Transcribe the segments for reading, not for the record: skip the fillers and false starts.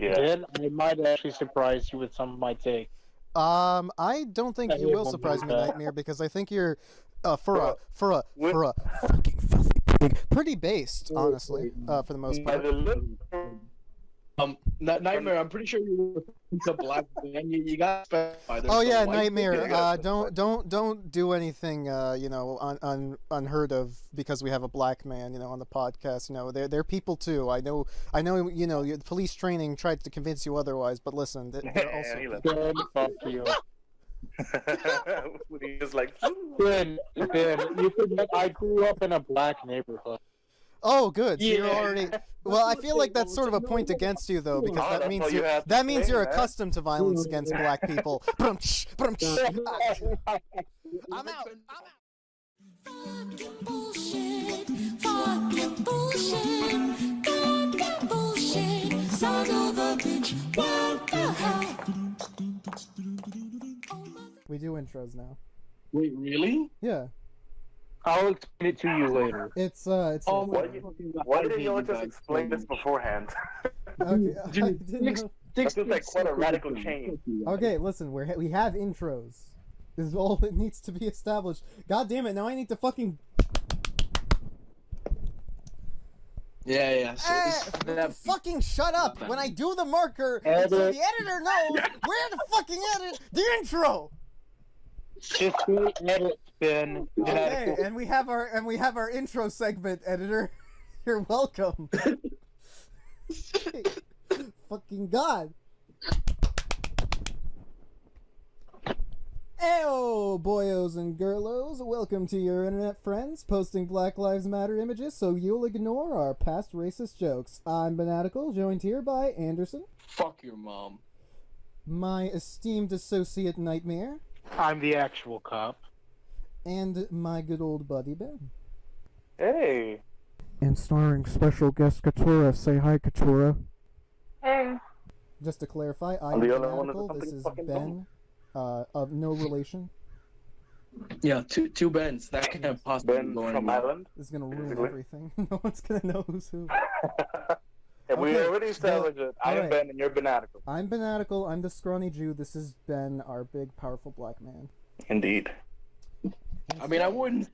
Yeah. Then I might actually surprise you with some of my take. I don't think you will surprise me, Nightmare, because I think you're for a fucking filthy pig, pretty based, honestly, for the most part. Nightmare. I'm pretty sure you were a black man. You got specified. Oh yeah, Nightmare. Don't do anything unheard of because we have a black man on the podcast. They're people too. I know. Your police training tried to convince you otherwise, but listen, they're also Ben, fuck you. He was like, Ben, you forget I grew up in a black neighborhood. Oh, good. So you're already. Well, I feel like that's sort of a point against you, though, because that means you're accustomed to violence against black people. I'm out. Fucking bullshit. Fucking bullshit. Goddamn bullshit. Son of a bitch. What the hell? We do intros now. Wait, really? Yeah. I'll explain it to you later. It's why didn't you just explain this beforehand? Okay, This feels like quite a radical change. Okay, listen, we have intros. This is all that needs to be established. God damn it! Now I need to fucking. Yeah. Fucking shut up! When I do the marker, so the editor knows where to fucking edit the intro. Just edit, Ben. Okay, and we have our intro segment, editor. You're welcome. Fucking God. Ayo, boyos and girlos, welcome to your internet friends, posting Black Lives Matter images so you'll ignore our past racist jokes. I'm Benatical, joined here by Anderson. Fuck your mom. My esteemed associate Nightmare. I'm the actual cop. And my good old buddy Ben. Hey. And starring special guest Katura. Say hi, Katura. Hey. Just to clarify, I'm Benatical, this is Ben. Of no relation. Yeah, two Bens. That can't possibly Ben go from Ireland. This is gonna ruin everything. No one's gonna know who's who. Yeah, we already established it. I am Ben and you're Benatical. I'm Benatical, I'm the scrawny Jew, this is Ben, our big, powerful black man. Indeed. I mean, I wouldn't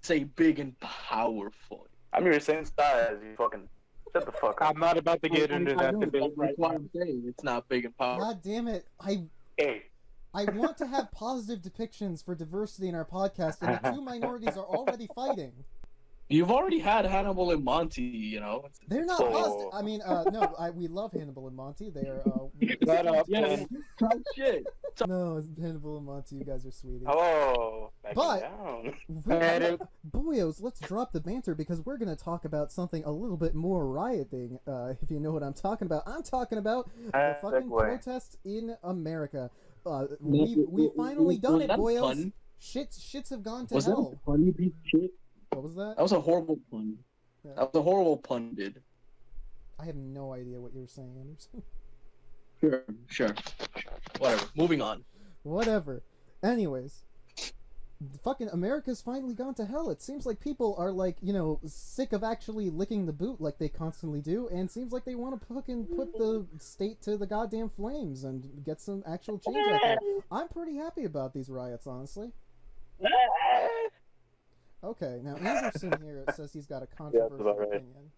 say big and powerful. I'm your same size, you fucking shut the fuck up. I'm not about to get into that debate right now. I'm saying it's not big and powerful. God damn it, I want to have positive depictions for diversity in our podcast, and the two minorities are already fighting. You've already had Hannibal and Monty, They're not positive. I mean, we love Hannibal and Monty. They are. Shit. No, it's Hannibal and Monty. You guys are sweetie. Oh, but boyos, let's drop the banter because we're gonna talk about something a little bit more rioting. If you know what I'm talking about, I'm talking about the fucking protests in America. We finally done it, boyos. Shits have gone to hell. Funny piece of shit? What was that? That was a horrible pun. Yeah. That was a horrible pun, dude. I have no idea what you were saying, Anderson. Sure. Whatever. Moving on. Whatever. Anyways, fucking America's finally gone to hell. It seems like people are sick of actually licking the boot like they constantly do, and seems like they want to fucking put the state to the goddamn flames and get some actual change out there. I'm pretty happy about these riots, honestly. Okay, now Anderson here says he's got a controversial opinion.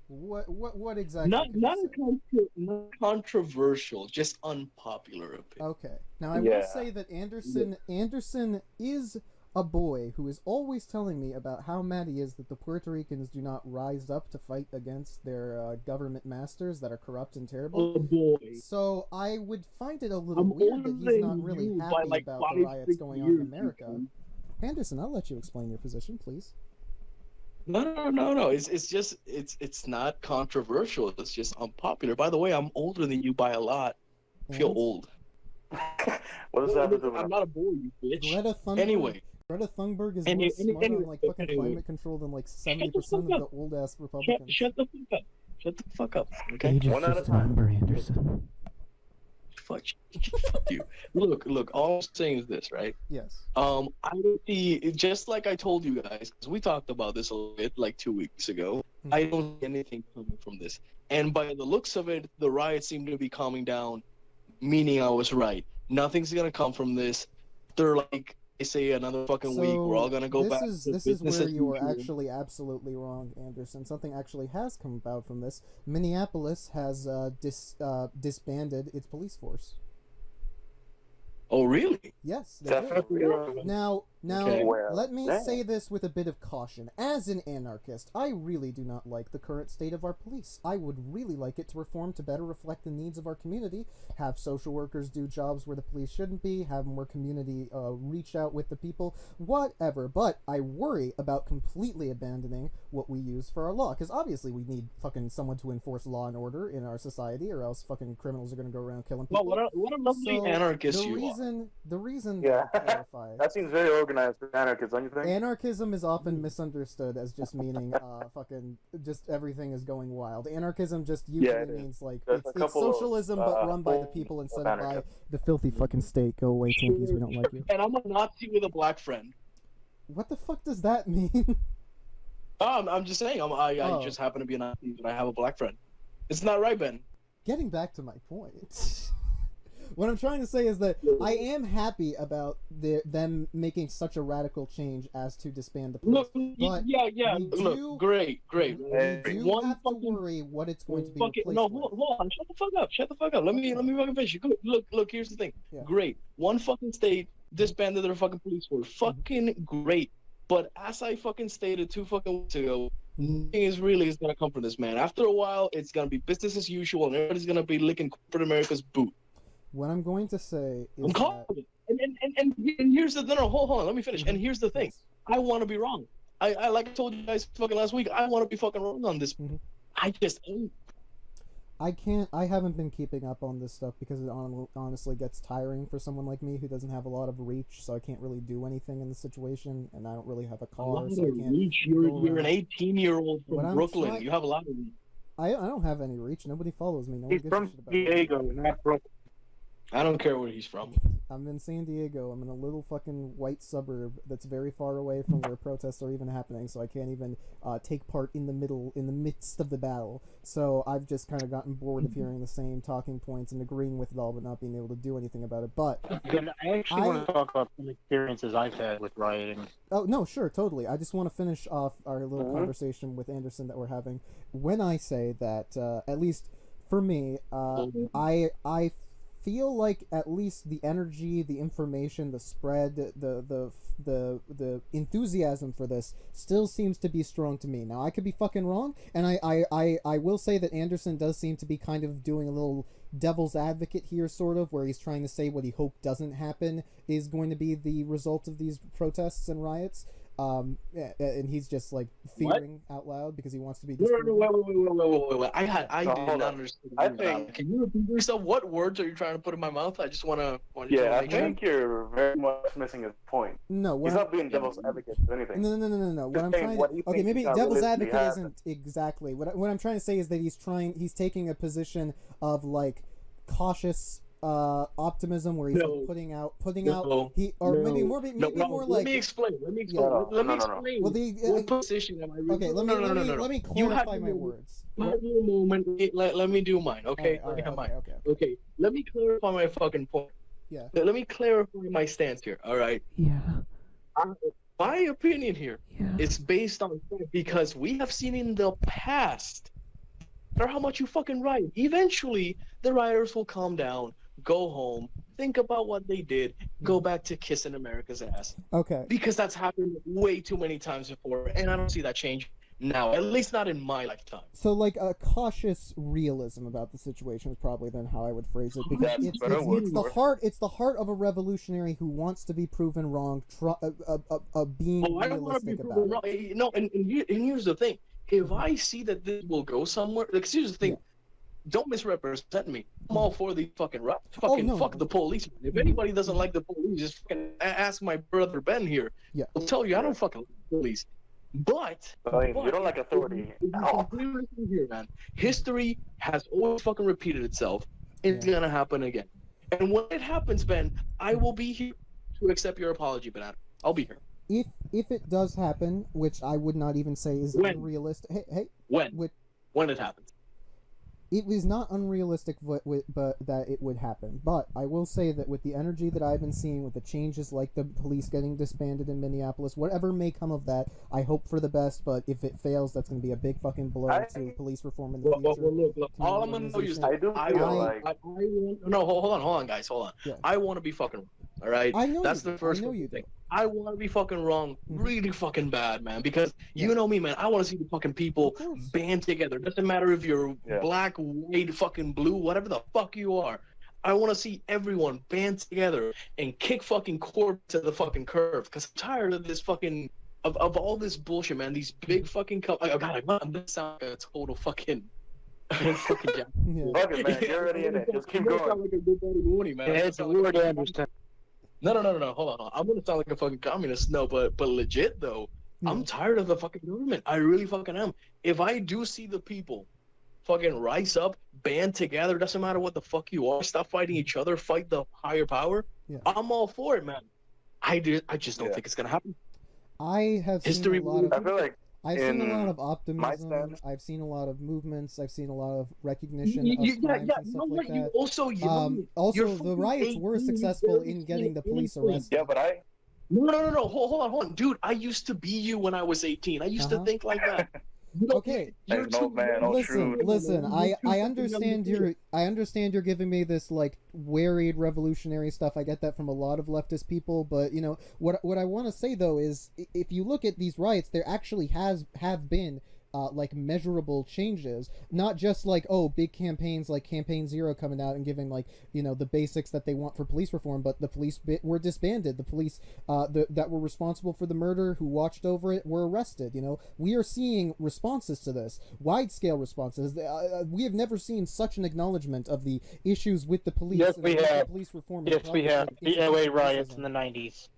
What exactly? Not controversial, just unpopular opinion. Okay, now I will say that Anderson is a boy who is always telling me about how mad he is that the Puerto Ricans do not rise up to fight against their government masters that are corrupt and terrible. Oh boy! So I would find it a little weird that he's not really happy about the riots going on in America. Anderson, I'll let you explain your position, please. No. It's not controversial. It's just unpopular. By the way, I'm older than you by a lot. I feel old. What is that? I'm not a boy, you bitch. Greta Thunberg is more smart on fucking climate control than 70% of the old ass Republicans. Shut the fuck up. Shut the fuck up. Okay. One at a time. Anderson. Fuck you. Look, all I'm saying is this, right? Yes. I would be, just like I told you guys, because we talked about this a little bit 2 weeks ago. I don't see anything coming from this. And by the looks of it, the riots seem to be calming down, meaning I was right. Nothing's gonna come from this. They're like, they say another fucking week, we're all gonna go back to this is business where as you are usual. actually absolutely wrong, Anderson. Something actually has come about from this. Minneapolis has disbanded its police force. Oh, really? Yes, they That's did. real. Now, Okay. Well, let me damn. say this with a bit of caution. As an anarchist, I really do not like the current state of our police. I would really like it to reform to better reflect the needs of our community, have social workers do jobs where the police shouldn't be, have more community reach out with the people, whatever. But I worry about completely abandoning what we use for our law, because obviously we need fucking someone to enforce law and order in our society, or else fucking criminals are going to go around killing people. Well, what a lovely So, anarchist you are. the reason Yeah. that I clarify. That seems very organized for anarchists, don't you think? Anarchism is often misunderstood as just meaning fucking just everything is going wild. Anarchism just usually it is. means like There's it's a couple of, socialism but run by the forms people of instead of by anarchism. the filthy fucking state. Go away, Tinkies, we don't like you. And I'm a Nazi with a black friend. What the fuck does that mean? I'm just saying, I Oh. just happen to be a Nazi, but I have a black friend. It's not right, Ben. Getting back to my point. What I'm trying to say is that I am happy about them making such a radical change as to disband the police. Look, But yeah. we Look, do- great. We do One have to fucking- worry what it's going to be Fuck it. replaced No, with. hold on. Shut the fuck up. Let me fucking finish. Look. Here's the thing. Yeah. Great. One fucking state disbanded their fucking police force. Mm-hmm. Fucking great. But as I fucking stated 2 fucking weeks ago, nothing is gonna come from this, man. After a while, it's gonna be business as usual, and everybody's gonna be licking corporate America's boot. What I'm going to say is I'm calling it. And here's the hold on. Let me finish. And here's the thing. Yes. I want to be wrong. I like I told you guys fucking last week. I want to be fucking wrong on this. Mhm. I just ain't. I haven't been keeping up on this stuff because it honestly gets tiring for someone like me who doesn't have a lot of reach, so I can't really do anything in the situation, and I don't really have a car, so I can't. You're an 18-year-old What from I'm Brooklyn. trying- You have a lot of reach. I don't have any reach. Nobody follows me. No one He's gives a from shit about me. Diego, not Brooklyn. I don't care where he's from. I'm in San Diego. I'm in a little fucking white suburb that's very far away from where protests are even happening, so I can't even take part in the midst of the battle. So I've just kind of gotten bored of hearing the same talking points and agreeing with it all, but not being able to do anything about it. But And I actually want to talk about some experiences I've had with rioting. oh no, sure, totally. I just want to finish off our little Mhm. conversation with Anderson that we're having. When I say that, at least for me, I feel like at least the energy, the information, the spread, the enthusiasm for this still seems to be strong to me. Now I could be fucking wrong, and I will say that Anderson does seem to be kind of doing a little devil's advocate here, sort of, where he's trying to say what he hoped doesn't happen is going to be the result of these protests and riots. And he's just like fearing out loud because he wants to be. Wait. I No, did hold not on. understand. I that. think- Can you repeat yourself? What words are you trying to put in my mouth? I just want to. Yeah, I make sure. think you're very much missing his point. No, He's what not being devil's advocate or anything. No. What Just I'm saying trying what to, he okay, thinks maybe is not devil's realistically advocate happening. isn't exactly what I'm trying to say is that he's taking a position of like cautious optimism where he's No. like, putting out No. maybe more Let like me explain. No, Let me no. explain. Well, What position am I? okay, let me You have clarify to my do- words. Give me a moment. Let me do mine. Okay. All Let me right, have mine. okay. Okay. Let me clarify my fucking point. Yeah. Let me clarify my stance here. All right. Yeah, My opinion here yeah. is based on because we have seen in the past, no matter how much you fucking riot, eventually the rioters will calm down, go home, think about what they did, go back to kissing America's ass. Okay. Because that's happened way too many times before, and I don't see that change now, at least not in my lifetime. So, like, a cautious realism about the situation is probably then how I would phrase it, because That's it's better it's the heart of a revolutionary who wants to be proven wrong, being Oh, I don't want to be realistic proven about wrong. it. No, and here's the thing. If I see that this will go somewhere, like, here's the thing. Yeah. Don't misrepresent me. I'm all for the fucking riots. Oh, Fucking no. fuck the police. If anybody doesn't like the police, just fucking ask my brother Ben here. Yeah. I'll tell you, I don't fucking like the police. But I mean, you don't like authority at all. Here, man. History has always fucking repeated itself. It's Yeah. gonna happen again. And when it happens, Ben, I will be here to accept your apology, Ben. I'll be here. if it does happen, which I would not even say is When? unrealistic. Hey, When it happens. it was not unrealistic, but that it would happen. But I will say that with the energy that I've been seeing, with the changes like the police getting disbanded in Minneapolis, whatever may come of that, I hope for the best. But if it fails, that's going to be a big fucking blow to police reform in the future. Look. All I'm gonna tell you is I do feel like no, hold on, guys, hold on. Yeah. I want to be fucking wrong. All right, I know that's you the do. first I know you thing. do. I want to be fucking wrong, Mhm. really fucking bad, man. Because Yeah. you know me, man. I want to see the fucking people Of course. band together. Doesn't matter if you're Yeah. black, white, fucking blue, whatever the fuck you are. I want to see everyone band together and kick fucking court to the fucking curb. Because I'm tired of this fucking of all this bullshit, man. These big fucking oh god, I'm gonna sound like a total fucking fucking jack. Yeah. fuck it, man. You're already in it. Just keep I'm gonna sound going. like a good buddy Mooney, man. I'm gonna It's sound like weird a- to understand. No. Hold on. I'm gonna sound like a fucking communist. No, but legit though, I'm tired of the fucking government. I really fucking am. If I do see the people fucking rise up, band together, doesn't matter what the fuck you are, stop fighting each other, fight the higher power. Yeah. I'm all for it, man. I just don't Yeah. think it's gonna happen. I have seen History a lot of. I feel like I've seen a in lot of my optimism. stance- I've seen a lot of movements. I've seen a lot of recognition Yeah, of crimes yeah. and You stuff know like what? You that. also, Also, you're the fucking riots were 18, successful you're in getting the police anything. arrested. yeah, but I No. Hold on. Dude, I used to be you when I was 18. I used to Uh-huh. think like that. You don't- Okay. you're Like, no, too man, young. no Listen, shrewd. listen. You're I too fucking understand young. I understand you're giving me this like wearied revolutionary stuff. I get that from a lot of leftist people, but you know what I want to say though is if you look at these riots, there actually have been like measurable changes, not just like big campaigns like Campaign Zero coming out and giving like the basics that they want for police reform, but the police were disbanded. The police that were responsible for the murder, who watched over it, were arrested. We are seeing responses to this, wide scale responses. We have never seen such an acknowledgement of the issues with the police. Yes, and we with the have. police reform. and Yes, we have. The LA riots in the 90s.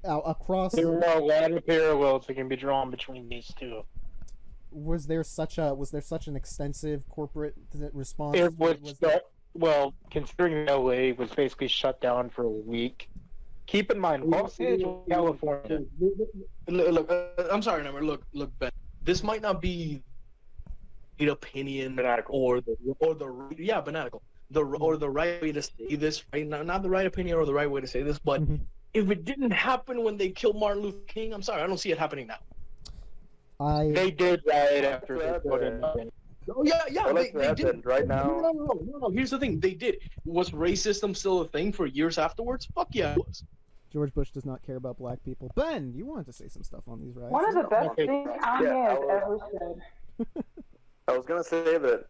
Across. There are a lot of parallels that can be drawn between these two. Was there such an extensive corporate response? It was well, considering LA was basically shut down for a week. Keep in mind, Los Angeles, California. Look, I'm sorry, Number. Look, Ben. This might not be the opinion Fanatical. or the fanatical. Or the right way to say this, right? Not the right opinion or the right way to say this, but Mhm. if it didn't happen when they killed Martin Luther King, I'm sorry, I don't see it happening now. They did riot after they Yeah, put in. Oh yeah, I'd like they to add did. that right now. No. Here's the thing, they did. Was racism still a thing for years afterwards? Fuck yeah, it was. George Bush does not care about black people. Ben, you wanted to say some stuff on these riots. One of the best Okay. things Kanye Yeah, has I ever was- said. I was gonna say that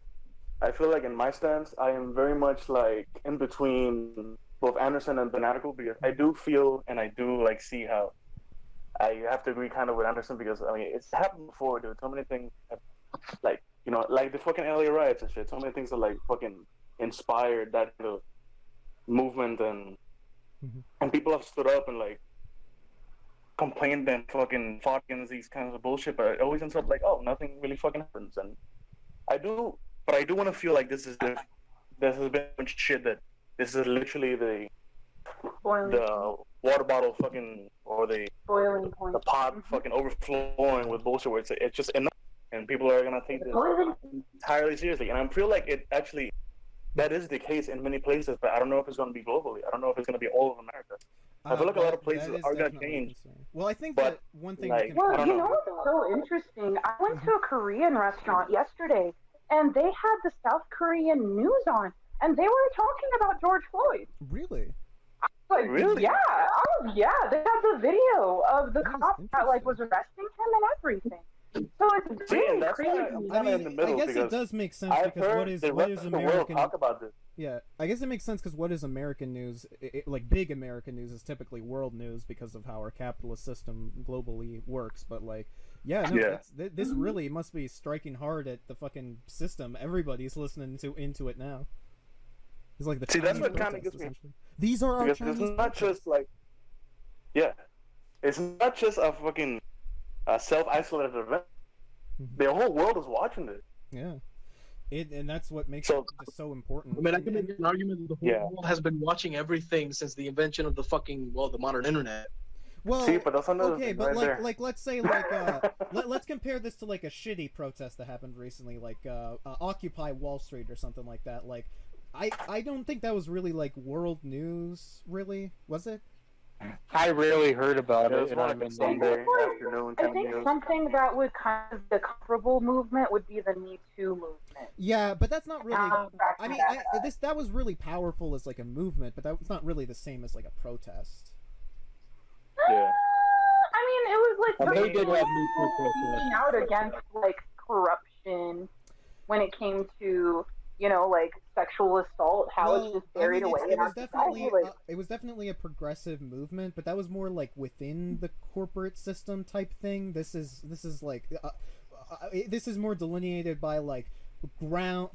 I feel like in my stance, I am very much like in between both Anderson and Fanatical, because I do feel and I do like see how I have to agree kind of with Anderson, because I mean it's happened before, dude. So many things have, like like the fucking LA riots and shit. So many things that like fucking inspired that kind of movement, and and people have stood up and like complained and fucking fought against these kinds of bullshit, but it always ends up like, oh, nothing really fucking happens. And I do want to feel like this has been shit that this is literally the water bottle fucking, or the Boiling point. the pot fucking overflowing with bullshit where it's just enough, and people are gonna take this Boiling. entirely seriously. And I feel like it actually that is the case in many places, but I don't know if it's gonna be globally. I don't know if it's gonna be all of America. I feel like a lot of places are gonna change. Well, I think but, that one thing like, we can. I Well, don't you know. know what's so interesting? I went to a Korean restaurant yesterday, and they had the South Korean news on, and they were talking about George Floyd. Really? Like, Really? Yeah, yeah. They had the video of the That is cop that like interesting. was arresting him and everything. So it's See, and really that's why crazy. I'm I kinda mean, in the middle, I guess it because does make sense I've because heard what is the what rest is of the world American? talk about this. Yeah, I guess it makes sense because what is American news? Like big American news is typically world news because of how our capitalist system globally works. But like, yeah, no, Yeah. this really must be striking hard at the fucking system. Everybody's listening into it now. It's like the See, that's Chinese what kinda protest, gets me- essentially. These are our Because Chinese it's not protests. just like, yeah, it's not just a fucking self-isolated event. Mhm. The whole world is watching this. Yeah. And that's what makes So- it just so important. I mean, I And- can make an argument that the whole Yeah. world has been watching everything since the invention of the modern internet. Well, See, but that's another okay, thing but right there. let's say let's compare this to like a shitty protest that happened recently, like Occupy Wall Street or something like that. Like, I don't think that was really like world news, really, was it? I rarely heard about It it, was and more I'm like a in Sunday London. afternoon I kind of think news. something that would kind of be a comparable movement would be the Me Too movement. Yeah, but that's not really. Back I to mean, that. that was really powerful as like a movement, but that was not really the same as like a protest. Yeah. I mean, it was like And they did really have Me Too speaking protests. out against like corruption when it came to like sexual assault, how it's just buried away in our society. Like, it was definitely a progressive movement, but that was more like within the corporate system type thing. This is like this is more delineated by like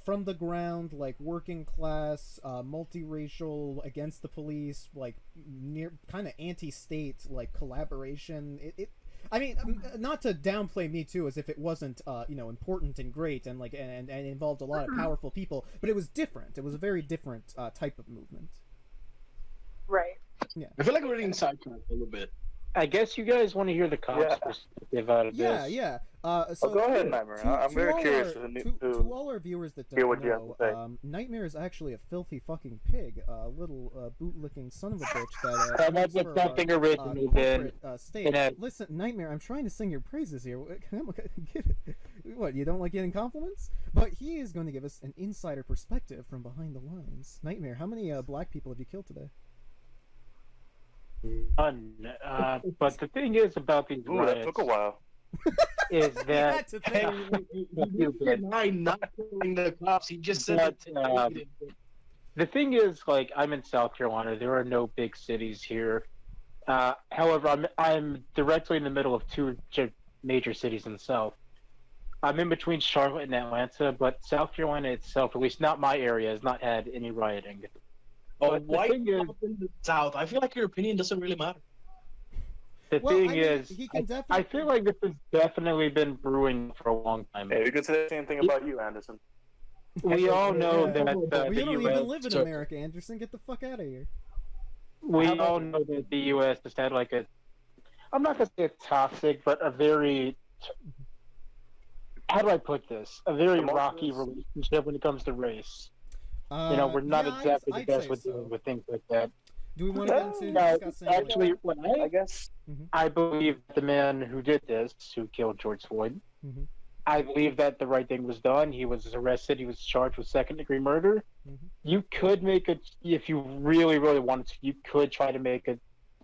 from the ground, like working class, multiracial, against the police, like near kind of anti-state, like collaboration. I mean, not to downplay Me Too as if it wasn't, important and great and like and involved a lot of powerful people, but it was different. It was a very different type of movement. right. I feel like we're getting sidetracked a little bit. I guess you guys want to hear the cops' perspective out of Yeah, this. yeah. So go ahead, Nightmare. I'm very curious to all our viewers that hear don't what you have know, to say. Nightmare is actually a filthy fucking pig, a little bootlicking son of a bitch that And that's works what for our, something originally corporate did. state. Listen, Nightmare, I'm trying to sing your praises here. Get it? What, you don't like getting compliments? But he is going to give us an insider perspective from behind the lines. Nightmare, how many black people have you killed today? None. But the thing is about these Ooh, that riots took a while. is He that had to think. He didn't deny not killing the cops. He just said But, the thing is, like, I'm in South Carolina. There are no big cities here. However, I'm directly in the middle of two major cities in the South. I'm in between Charlotte and Atlanta, but South Carolina itself, at least not my area, has not had any rioting. a But the white thing is- cop in the South. I feel like your opinion doesn't really matter. The Well, thing I mean, is, he can I definitely. feel like this has definitely been brewing for a long time. Hey, you could say the same thing about you, Anderson. We all know Yeah. that Well, the you don't U.S. even live in America, Anderson. Get the fuck out of here. We all know that the U.S. has had like I'm not gonna say a toxic, but a very, how do I put this? A very rocky relationship when it comes to race. We're not exactly the best with things like that. Do we want to get into No, discussing? actually, I guess. I believe the man who did this, who killed George Floyd, Mhm. I believe that the right thing was done. He was arrested. He was charged with second-degree murder. Mhm. You could make it, if you really, really wanted to, you could try to make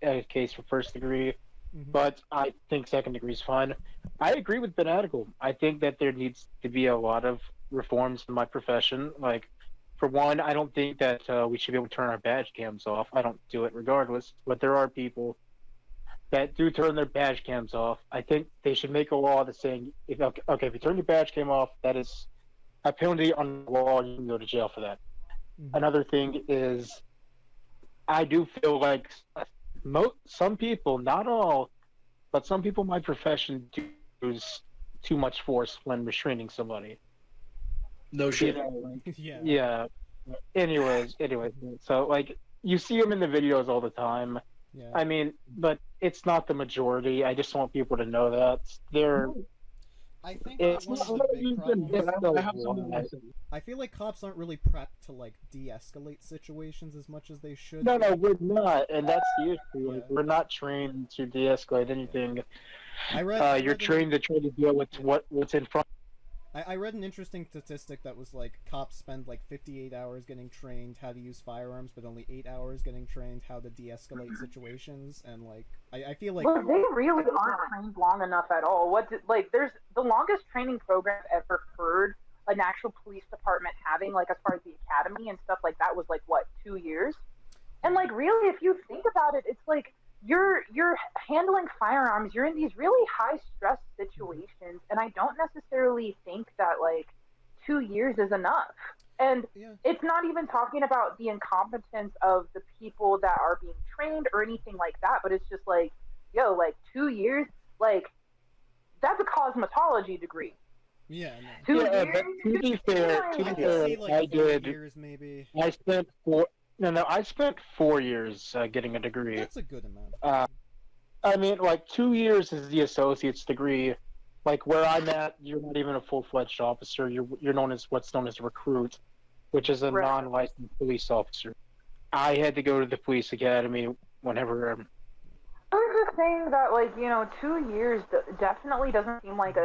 a case for first degree, Mhm. but I think second degree is fine. I agree with Benatical. I think that there needs to be a lot of reforms in my profession. Like, for one, I don't think that we should be able to turn our badge cams off. I don't do it regardless, but there are people that do turn their badge cams off. I think they should make a law that's saying, if you turn your badge cam off, that is a penalty on the law. You can go to jail for that. Mhm. Another thing is, I do feel like some people, not all, but some people in my profession do use too much force when restraining somebody. No You shit. know, like, Yeah. yeah. Anyways, so like you see them in the videos all the time. Yeah. I mean, but it's not the majority. I just want people to know that they're. I think It's one of not the big even problems. I have something to say. I feel like cops aren't really prepped to like de-escalate situations as much as they should. No, be. we're not, and that's the issue. Like, Yeah. we're not trained to de-escalate anything. I read. You're trained to try to deal with what's in front. I read an interesting statistic that was like cops spend like 58 hours getting trained how to use firearms, but only 8 hours getting trained how to de-escalate situations. And like, I feel like Well, they really aren't trained long enough at all. There's the longest training program I've ever heard an actual police department having, like as far as the academy and stuff like that, was like what, 2 years? And like really, if you think about it, it's like you're handling firearms. You're in these really high stress situations, and I don't necessarily think that like 2 years is enough. And yeah. it's not even talking about the incompetence of the people that are being trained or anything like that, but it's just like, yo, like 2 years, like that's a cosmetology degree. Yeah. No. 2 Yeah, years. but to be fair, I could see like I 4 did. years maybe. I spent 4 years getting a degree. That's a good amount. I mean, like 2 years is the associate's degree. Like where I'm at, you're not even a full-fledged officer. You're known as what's known as a recruit, which is a Right. non-licensed police officer. I had to go to the police academy whenever. I was just saying that, like, 2 years definitely doesn't seem like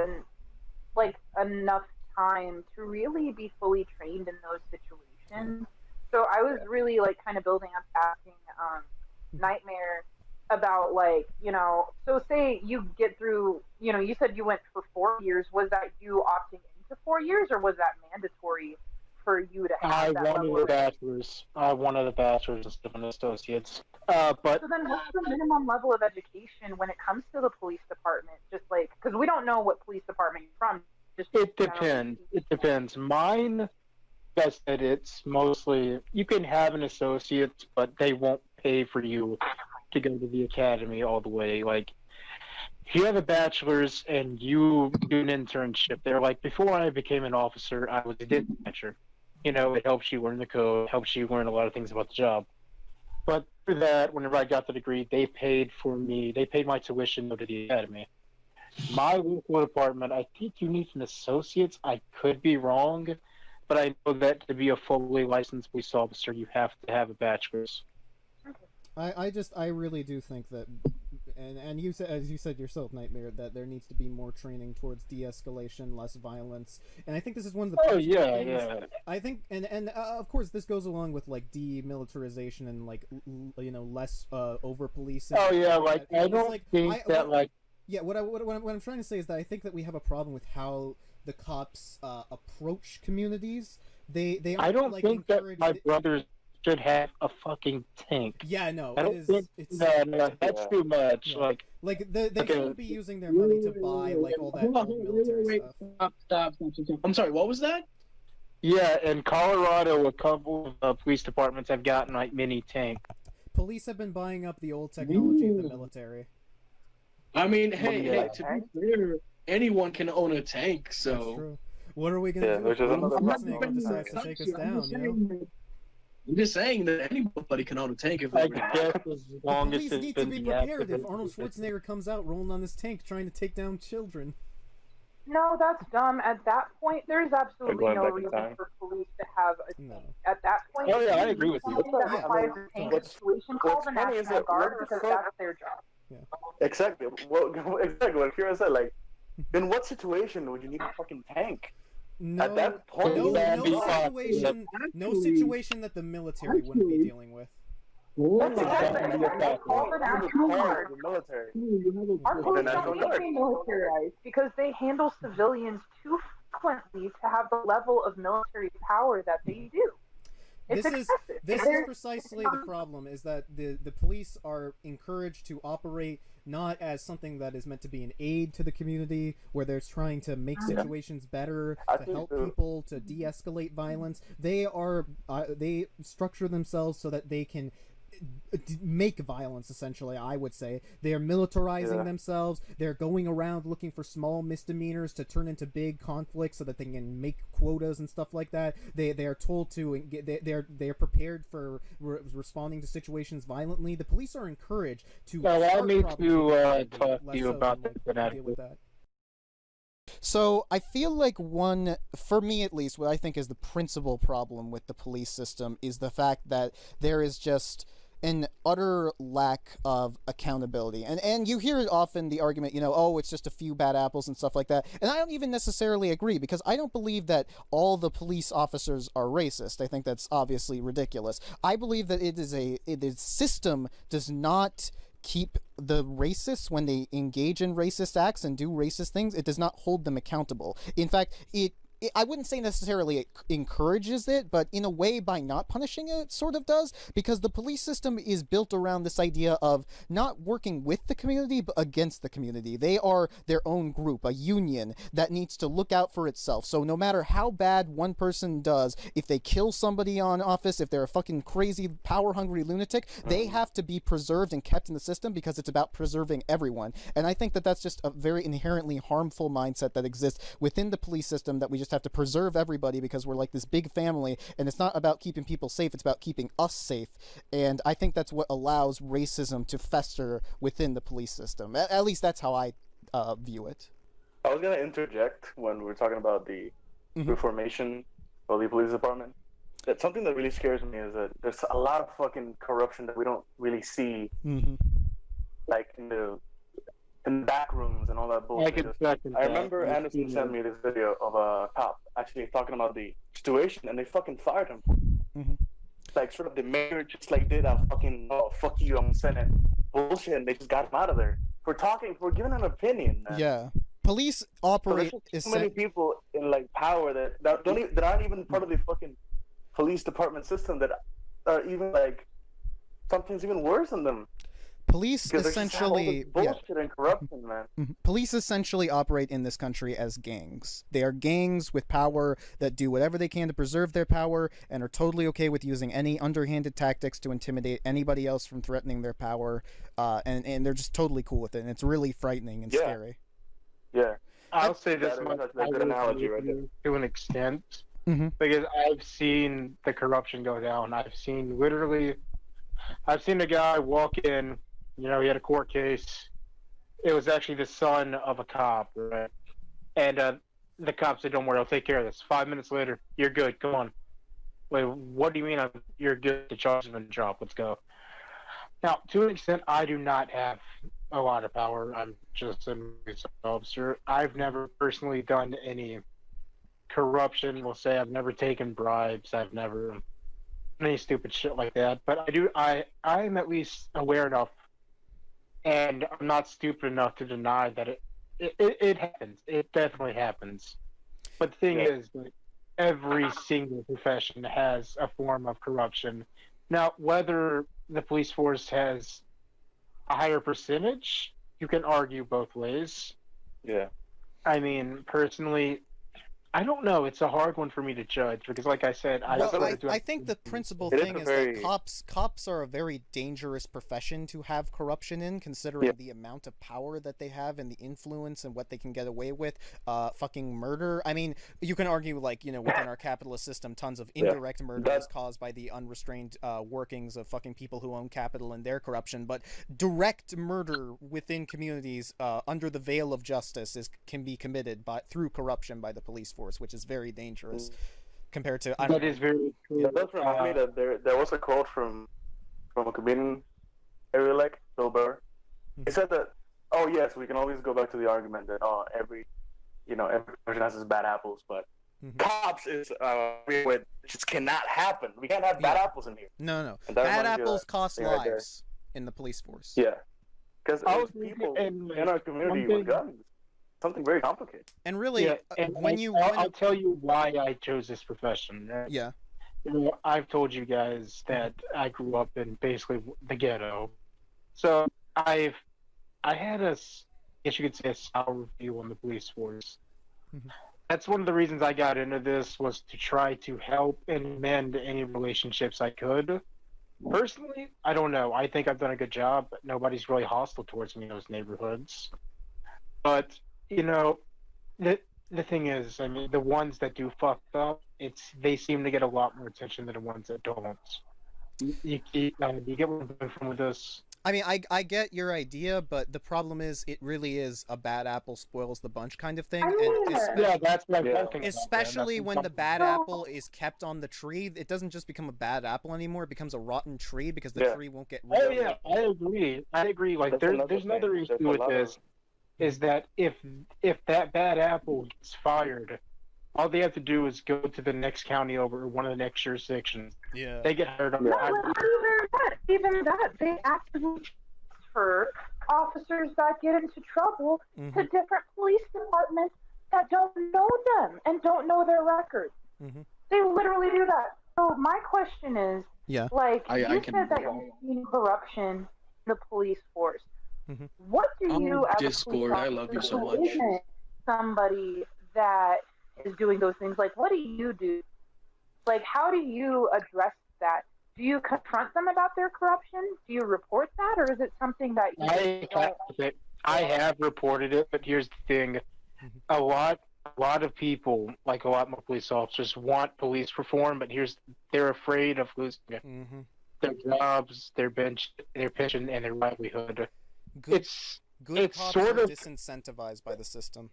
enough time to really be fully trained in those situations. So I was really like kind of building up, asking Nightmare about so say you get through, you said you went for 4 years. Was that you opting into 4 years, or was that mandatory for you to have I that wanted level a of bachelor's. I wanted a bachelor's instead of an associate's. But So then what's the minimum level of education when it comes to the police department? Just like, because we don't know what police department you're from. it depends. It depends. Mine, like I said, it's mostly you can have an associate, but they won't pay for you to go to the academy all the way. Like, if you have a bachelor's and you do an internship there, like before I became an officer, I was a dispatcher. It helps you learn the code, helps you learn a lot of things about the job. But for that, whenever I got the degree, they paid for me. They paid my tuition to go to the academy. My local department, I think you need an associate. I could be wrong, but I know that to be a fully licensed police officer, you have to have a bachelor's. I really do think that, and you said, as you said yourself, Nightmare, that there needs to be more training towards de-escalation, less violence, and I think this is one of the. Oh yeah, things. yeah. I think, and of course, this goes along with like demilitarization and like less over policing. Oh yeah, like I don't think that like. Yeah, what I'm trying to say is that I think that we have a problem with how the cops approach communities. They I don't like, think that my brothers should have a fucking tank. Yeah, no, I don't think no, that's too much. Yeah. Like they shouldn't be using their money to buy like all that military stuff. Stop. I'm sorry, what was that? Yeah, in Colorado, a couple of police departments have gotten like mini tank. Police have been buying up the old technology of the military. I mean, hey, to be fair, anyone can own a tank, so. That's true. What are we gonna do if Arnold Schwarzenegger decides to take us down? I'm just saying that anybody can own a tank if they I really guess as long as Police it's need to been be prepared deactivated. if Arnold Schwarzenegger comes out rolling on this tank trying to take down children. No, that's dumb. At that point, there's absolutely going no back in reason time. for police to have a No. At that point, Oh, yeah, I agree with you. something that Yeah, requires a tank what's- situation, call what's the funny is National that Guard what the because fuck- that's their job. Exactly. Exactly what Kira said. Like, in what situation would you need a fucking tank? No, At that point, no, that'd be no situation that the military wouldn't be dealing with. That's Exactly. exactly Call the National Guard. the military. Our The police National don't need to Guard. be militarized because they handle civilians too frequently to have the level of military power that they do. It's excessive. This is precisely the problem, is that the police are encouraged to operate not as something that is meant to be an aid to the community, where they're trying to make situations better, I to think help the- people, to de-escalate violence. They are they structure themselves so that they can make violence, essentially. I would say they're militarizing themselves. They're going around looking for small misdemeanors to turn into big conflicts so that they can make quotas and stuff like that. They are told to they're prepared for responding to situations violently. The police are encouraged to Allow me start to problems talk less to you so about than, that like, deal with that. So I feel like one, for me at least, what I think is the principal problem with the police system is the fact that there is just an utter lack of accountability. And you hear often the argument, oh, it's just a few bad apples and stuff like that. And I don't even necessarily agree, because I don't believe that all the police officers are racist. I think that's obviously ridiculous. I believe that the system does not keep the racists, when they engage in racist acts and do racist things, it does not hold them accountable. In fact, I wouldn't say necessarily it encourages it, but in a way, by not punishing it, sort of does, because the police system is built around this idea of not working with the community, but against the community. They are their own group, a union that needs to look out for itself. So no matter how bad one person does, if they kill somebody on office, if they're a fucking crazy, power-hungry lunatic, they have to be preserved and kept in the system because it's about preserving everyone. And I think that that's just a very inherently harmful mindset that exists within the police system that we just just have to preserve everybody because we're like this big family, and it's not about keeping people safe, it's about keeping us safe. And I think that's what allows racism to fester within the police system. At least that's how I view it. I was gonna interject when we're talking about the reformation of the police department. That something that really scares me is that there's a lot of fucking corruption that we don't really see, like in the back rooms and all that bullshit. I remember Anderson sent me this video of a cop actually talking about the situation, and they fucking fired him. Like, sort of the mayor just like did a fucking, oh, fuck you, I'm Senate bullshit, and they just got him out of there for giving an opinion, man. Yeah. Police operate. There's so many people in like power that aren't even part of the fucking police department system that are even like something's even worse than them. Police essentially bullshit and corruption, man. Police essentially operate in this country as gangs. They are gangs with power that do whatever they can to preserve their power and are totally okay with using any underhanded tactics to intimidate anybody else from threatening their power. And they're just totally cool with it. And it's really frightening and scary. Yeah. I'll say this That's much. a good analogy right there. To an extent, because I've seen the corruption go down. I've seen a guy walk in. You know, he had a court case. It was actually the son of a cop, right? And the cop said, "Don't worry, I'll take care of this." 5 minutes later, "You're good. Come on." Wait, what do you mean you're good? The charge has been dropped. Let's go. Now, to an extent, I do not have a lot of power. I'm just an officer. I've never personally done any corruption. We'll say I've never taken bribes. I've never done any stupid shit like that. But I'm at least aware enough. And I'm not stupid enough to deny that it happens. It definitely happens. But the thing is, like, every single profession has a form of corruption. Now, whether the police force has a higher percentage, you can argue both ways. Yeah. I mean, personally, I don't know. It's a hard one for me to judge because, like I said, I think the principal thing is that cops are a very dangerous profession to have corruption in, considering the amount of power that they have and the influence and what they can get away with. Fucking murder. I mean, you can argue, like, you know, within our capitalist system, tons of indirect murder is caused by the unrestrained workings of fucking people who own capital and their corruption. But direct murder within communities under the veil of justice can be committed through corruption by the police force, which is very dangerous compared to. That is very true. It does remind me that there was a quote from a comedian, Bill Burr. He said that, oh yes, we can always go back to the argument that every person has his bad apples, but cops is it just cannot happen. We can't have bad apples in here. No. Bad apples cost lives in the police force. Yeah, because people in our community with guns. Something very complicated. And really, I'll tell you why I chose this profession. Right? Yeah. You know, I've told you guys that I grew up in basically the ghetto, so I had I guess you could say, a sour view on the police force. That's one of the reasons I got into this, was to try to help and mend any relationships I could. Personally, I don't know. I think I've done a good job. But nobody's really hostile towards me in those neighborhoods. But you know, the thing is, I mean, the ones that do fuck up, they seem to get a lot more attention than the ones that don't. You get what I'm doing from with this? I mean, I get your idea, but the problem is, it really is a bad apple spoils the bunch kind of thing. That's what I'm talking about. Especially when the bad apple is kept on the tree, it doesn't just become a bad apple anymore. It becomes a rotten tree because the tree won't get rid of it. Oh yeah, I agree. Like, there's another issue with this. Is that if that bad apple gets fired, all they have to do is go to the next county over, or one of the next jurisdictions. Yeah. They get hired on. No, even that. They actively transfer officers that get into trouble to different police departments that don't know them and don't know their records. They literally do that. So my question is, like, you said that you've seen corruption in the police force. What do you, as Discord, I love you so much. Somebody that is doing those things, like, what do you do? Like, how do you address that? Do you confront them about their corruption? Do you report that, or is it something that you I have reported it, but here's the thing: a lot a lot of people, like a lot more police officers, want police reform, but they're afraid of losing Mm-hmm. their jobs, their pension, and their livelihood. Good, It's good it's cops sort are of disincentivized by the system.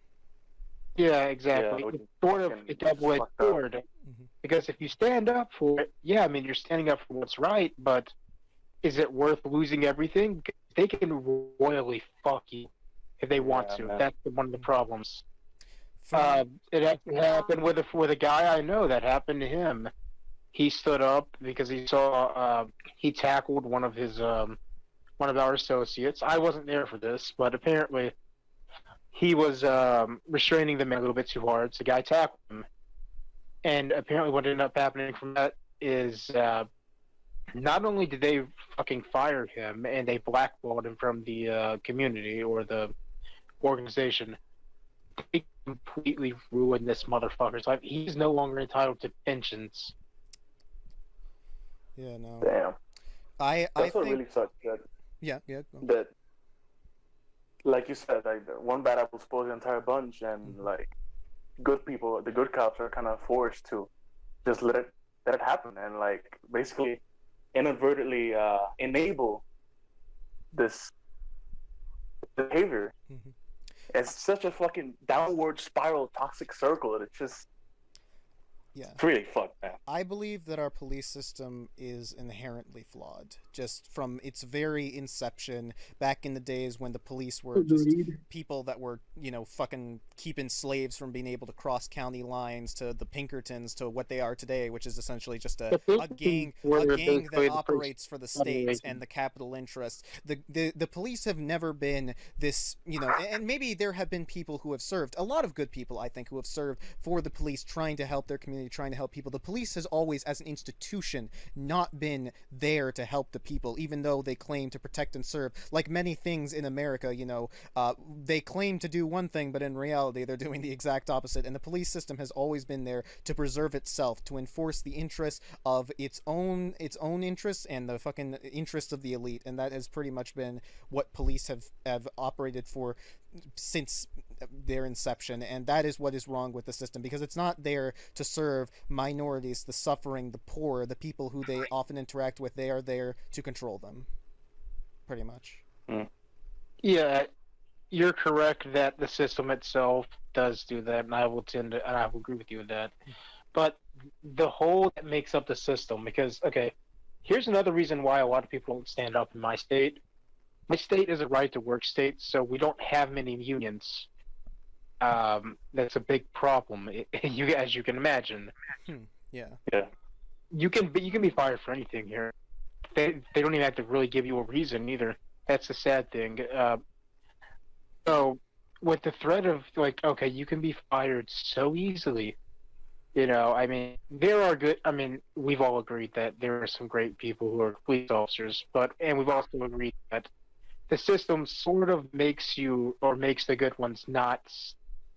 yeah, Yeah, exactly. which It's is sort of fucking a double-edged fucked up. sword Mm-hmm. because if you stand up for it, yeah, I mean you're standing up for what's right, but is it worth losing everything? They can royally fuck you if they want Yeah, to. man. That's one of the problems. For It actually happened with a guy I know. That happened to him. He stood up because he saw he tackled one of our associates. I wasn't there for this, but apparently he was restraining the man a little bit too hard. So the guy tackled him, and apparently what ended up happening from that is not only did they fucking fire him and they blackballed him from the community or the organization, they completely ruined this motherfucker's life. He's no longer entitled to pensions. yeah, no. Damn. I That's what think really sucks. That, yeah, go. that, like you said, like one bad apple spoils the entire bunch, and Mhm. like good people, the good cops are kind of forced to just let it happen, and like basically inadvertently enable this behavior. Mhm. It's such a fucking downward spiral, toxic circle. It's just Yeah. it's really fucked, man. I believe that our police system is inherently flawed, just from its very inception, back in the days when the police were just people that were, fucking keeping slaves from being able to cross county lines, to the Pinkertons, to what they are today, which is essentially just a gang that operates for the states and the capital interest. The police have never been this, and maybe there have been people who have served, a lot of good people, I think, who have served for the police, trying to help their community, trying to help people. The police has always, as an institution, not been there to help the people, even though they claim to protect and serve. Like many things in America, they claim to do one thing, but in reality, they're doing the exact opposite. And the police system has always been there to preserve itself, to enforce the interests of its own interests and the fucking interests of the elite. And that has pretty much been what police have operated for since their inception, and that is what is wrong with the system, because it's not there to serve minorities, the suffering, the poor, the people who they often interact with. They are there to control them, pretty much. Yeah, you're correct that the system itself does do that, and I will agree with you with that. But the whole that makes up the system, because okay, here's another reason why a lot of people don't stand up in my state. My state is a right to work state, so we don't have many unions. That's a big problem. As you can imagine. Yeah. You can be fired for anything here. They don't even have to really give you a reason either. That's the sad thing. So with the threat of like, okay, you can be fired so easily. I mean, there are good. I mean, we've all agreed that there are some great people who are police officers, and we've also agreed that the system sort of makes the good ones not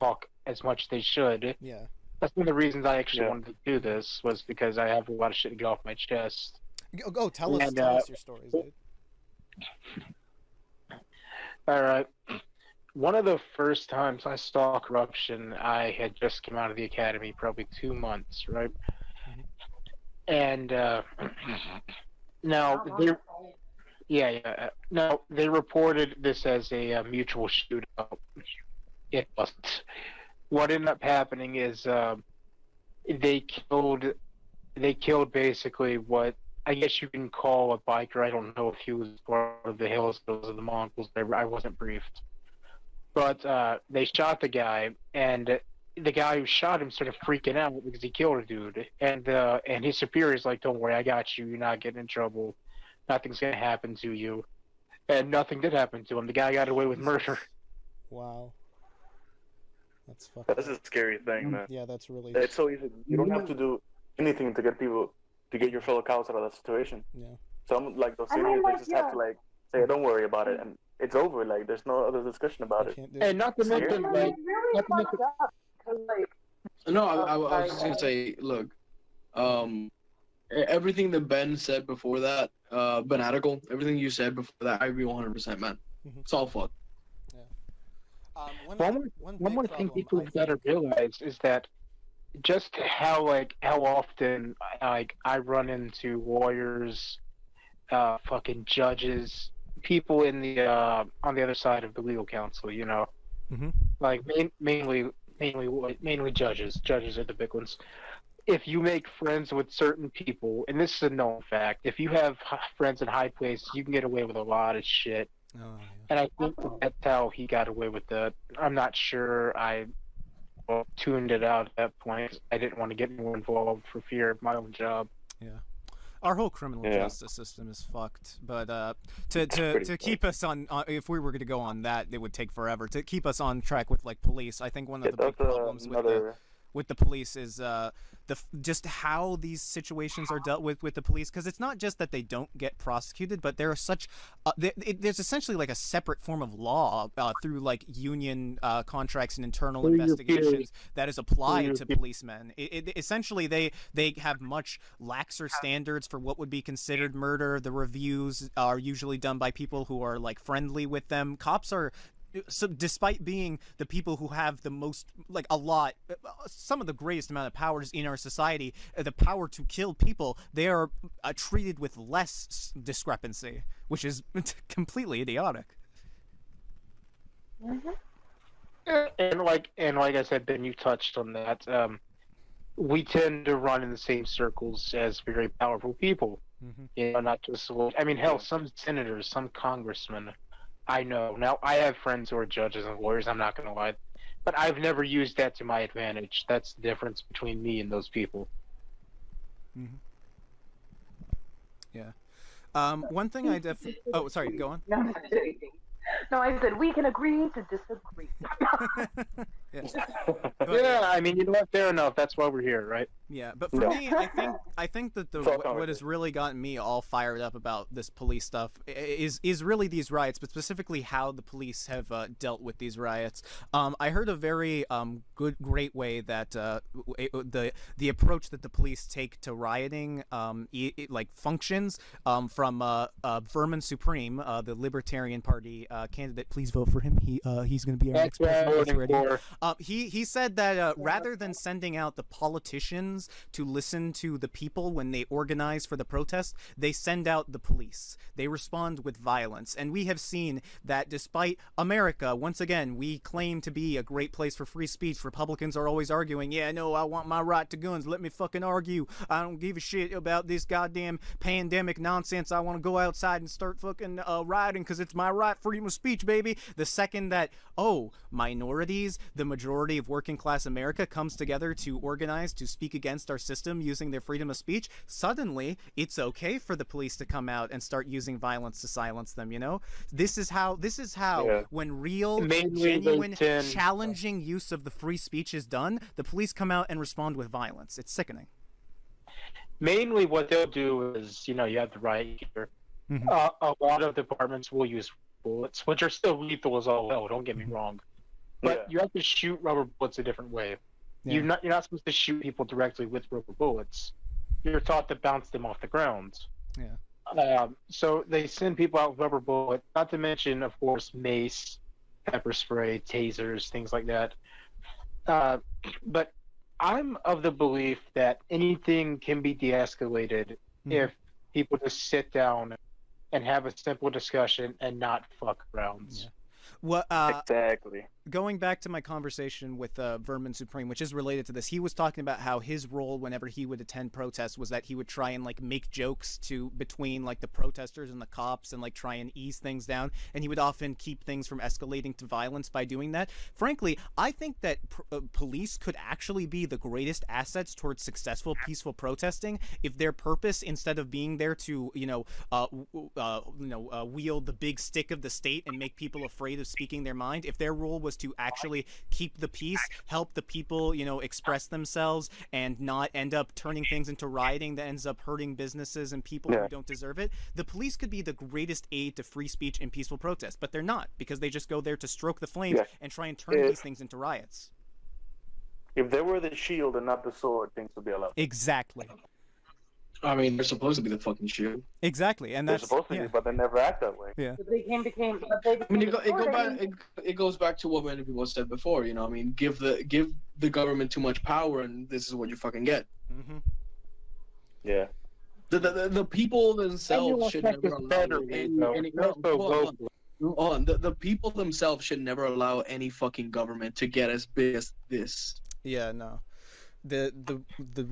talk as much as they should. Yeah. That's one of the reasons I actually wanted to do this, was because I have a lot of shit to get off my chest. Go tell us your stories, dude. All right. One of the first times I saw corruption, I had just come out of the academy, probably 2 months, right? And now now they reported this as a mutual shootout. It wasn't. What ended up happening is they killed basically what I guess you can call a biker. I don't know if he was part of the Hills or the Mongols. I wasn't briefed. But they shot the guy, and the guy who shot him started freaking out because he killed a dude. And his superior's like, "Don't worry, I got you. You're not getting in trouble. Nothing's gonna happen to you." And nothing did happen to him. The guy got away with murder. Wow. That's fucking. That's a scary thing, man. Yeah, that's really. It's so easy. You don't have to do anything to get your fellow cows out of that situation. Yeah. Some like those seniors, they just have to like say, "Don't worry about it," and it's over. Like there's no other discussion about it. And not to mention, like, It's really fucked up because, like, No, I was just gonna say, look, everything that Ben said before that, Benatical, everything you said before that, I agree 100%, man. Mhm. It's all fucked. One more thing people gotta realize is that just how often I run into lawyers, fucking judges, people in the on the other side of the legal counsel, you know, Mhm. like mainly judges. Judges are the big ones. If you make friends with certain people, and this is a known fact, if you have friends in high places, you can get away with a lot of shit. Oh, And I think that's how he got away with that. I'm not sure. I tuned it out at that point. I didn't want to get more involved for fear of my own job. yeah. Our whole criminal Yeah. justice system is fucked. But to keep us on, if we were going to go on that, it would take forever. To keep us on track with like police, I think one of the big problems with the police is just how these situations are dealt with the police, because it's not just that they don't get prosecuted, but there are such there's essentially like a separate form of law through like union contracts and internal investigations that is applied to policemen. Essentially they have much laxer standards for what would be considered murder. The reviews are usually done by people who are like friendly with them. Cops are, so despite being the people who have the most, like some of the greatest amount of powers in our society, the power to kill people, they are treated with less discrepancy, which is completely idiotic. And like I said, Ben, you touched on that. We tend to run in the same circles as very powerful people. Mm-hmm. You know, not just. I mean, hell, some senators, some congressmen. I know. Now, I have friends who are judges and lawyers, I'm not going to lie. But I've never used that to my advantage. That's the difference between me and those people. Mm-hmm. Yeah. One thing oh, sorry, go on. No, I said we can agree to disagree. Yeah. Yeah, I mean, you know what? Fair enough. That's why we're here, right? Yeah, but for me, I think that what has really gotten me all fired up about this police stuff is really these riots, but specifically how the police have dealt with these riots. I heard a very great way that the approach that the police take to rioting like functions from Vermin Supreme, the Libertarian Party candidate. Please vote for him. He's going to be our next president. He's ready. He said that rather than sending out the politicians to listen to the people when they organize for the protest, they send out the police. They respond with violence. And we have seen that despite America, once again, we claim to be a great place for free speech. Republicans are always arguing, yeah, no, I want my right to guns. Let me fucking argue. I don't give a shit about this goddamn pandemic nonsense. I want to go outside and start fucking rioting because it's my right, freedom of speech, baby. The second that, minorities, the majority of working class America comes together to organize to speak against our system using their freedom of speech, suddenly it's okay for the police to come out and start using violence to silence them, you know? This is how when real, genuine, challenging use of the free speech is done, the police come out and respond with violence. It's sickening. Mainly what they'll do is, you have the riot here. Mm-hmm. A lot of departments will use bullets, which are still lethal as all hell, don't get me wrong. But you have to shoot rubber bullets a different way. Yeah. You're not supposed to shoot people directly with rubber bullets. You're taught to bounce them off the ground. Yeah. So they send people out with rubber bullets, not to mention, of course, mace, pepper spray, tasers, things like that. But I'm of the belief that anything can be de-escalated if people just sit down and have a simple discussion and not fuck around. Yeah. Well, exactly. Going back to my conversation with Vermin Supreme, which is related to this, he was talking about how his role whenever he would attend protests was that he would try and like make jokes between like the protesters and the cops and like try and ease things down, and he would often keep things from escalating to violence by doing that. Frankly, I think that police could actually be the greatest assets towards successful peaceful protesting if their purpose, instead of being there to wield the big stick of the state and make people afraid of speaking their mind, if their role was to actually keep the peace, help the people, express themselves, and not end up turning things into rioting that ends up hurting businesses and people who don't deserve it. The police could be the greatest aid to free speech and peaceful protest, but they're not, because they just go there to stroke the flames and try and turn these things into riots. If they were the shield and not the sword, things would be a lot. Exactly. I mean, they're supposed to be the fucking shield. Exactly, and They're that's supposed to yeah. be, but they never act that way. Yeah. But they became. But they I mean, became it goes back to what many people said before. You know, I mean, give the government too much power, and this is what you fucking get. Mm-hmm. Yeah. The people themselves should never allow the people themselves should never allow any fucking government to get as big as this. Yeah, no. The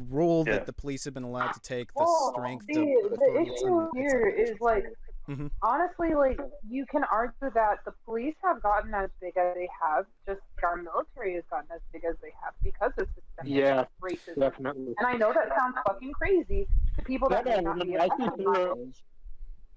role Yeah. that the police have been allowed to take, the Well, strength the of authority, issue here is like, Mhm. honestly, like you can argue that the police have gotten as big as they have, just like our military has gotten as big as they have because of systemic racism. Definitely. And I know that sounds fucking crazy to people that may not be affected by it.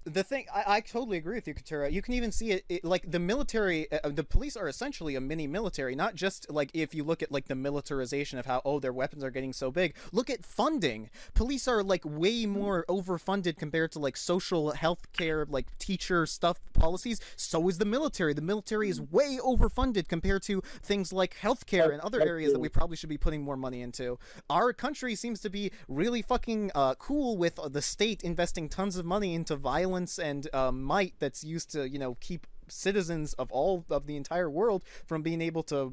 The thing, I totally agree with you, Katura. You can even see it like the military, the police are essentially a mini military, not just like if you look at like the militarization of how, their weapons are getting so big. Look at funding. Police are like way more overfunded compared to like social health care, like teacher stuff policies. So is the military. The military is way overfunded compared to things like healthcare and other areas that we probably should be putting more money into. Our country seems to be really fucking cool with the state investing tons of money into violence and might that's used to keep citizens of all of the entire world from being able to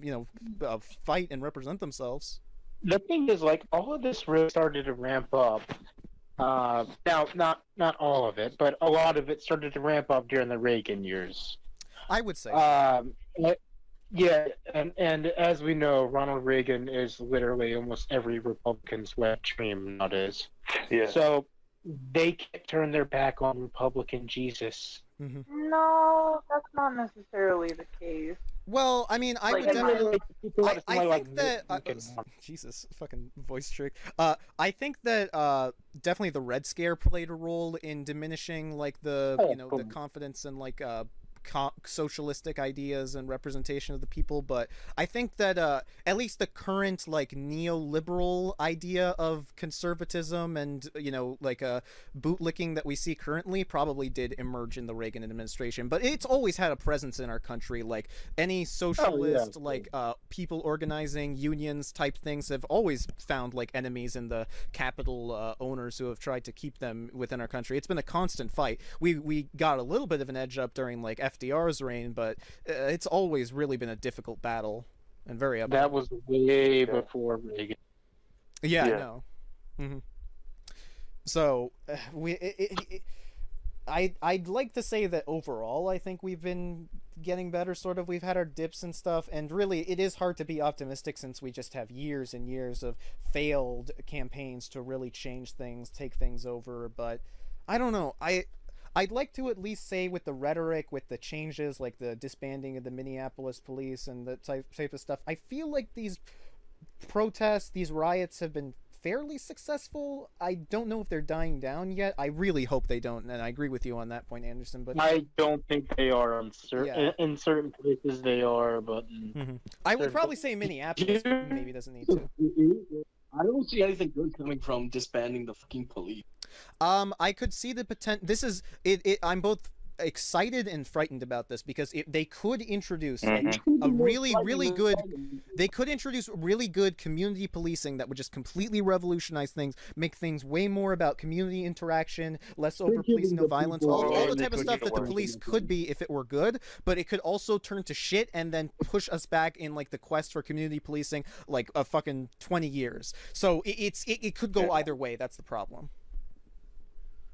fight and represent themselves. The thing is, like, all of this really started to ramp up. Now, not all of it, but a lot of it started to ramp up during the Reagan years. I would say. Yeah, and as we know, Ronald Reagan is literally almost every Republican's wet dream nowadays. Yeah. So they can't turn their back on Republican Jesus. Mm-hmm. No, that's not necessarily the case. Well, I mean, I Like, would definitely. I think think that Jesus, fucking voice trick. I think that definitely the Red Scare played a role in diminishing like the the confidence and like socialistic ideas and representation of the people. But I think that at least the current like neoliberal idea of conservatism and like bootlicking that we see currently probably did emerge in the Reagan administration. But it's always had a presence in our country. Like any socialist people organizing unions type things have always found like enemies in the capital owners who have tried to keep them within our country. It's been a constant fight. We got a little bit of an edge up during like FDR's reign, but it's always really been a difficult battle and very uphill. That was way before Reagan. Yeah. I know. Mm-hmm. So I'd like to say that overall I think we've been getting better, sort of. We've had our dips and stuff, and really it is hard to be optimistic since we just have years and years of failed campaigns to really change things, take things over. But I don't know. I'd like to at least say with the rhetoric, with the changes, like the disbanding of the Minneapolis police and the type of stuff, I feel like these protests, these riots have been fairly successful. I don't know if they're dying down yet. I really hope they don't, and I agree with you on that point, Anderson. But I don't think they are in certain places they are, but I would probably say Minneapolis maybe doesn't need to. I don't see anything good coming from disbanding the fucking police. I could see the potential. This is it. I'm both excited and frightened about this because they could introduce like, a really good. They could introduce really good community policing that would just completely revolutionize things, make things way more about community interaction, less over police, no violence, all the type of stuff that the police could be if it were good. But it could also turn to shit and then push us back in like the quest for community policing like a fucking 20 years. So it could go either way. That's the problem.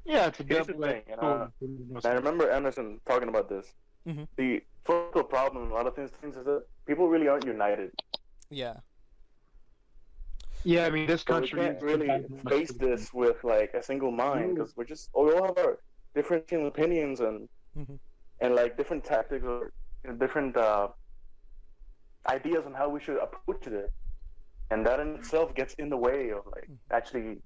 Yeah, it's a Here's the thing, I remember Anderson talking about this. Mm-hmm. The fundamental problem in a lot of things is that people really aren't united. Yeah. Yeah, I mean, this country we can't really face this with like a single mind because we all have our different opinions and like different tactics or different ideas on how we should approach it, and that in itself gets in the way of like actually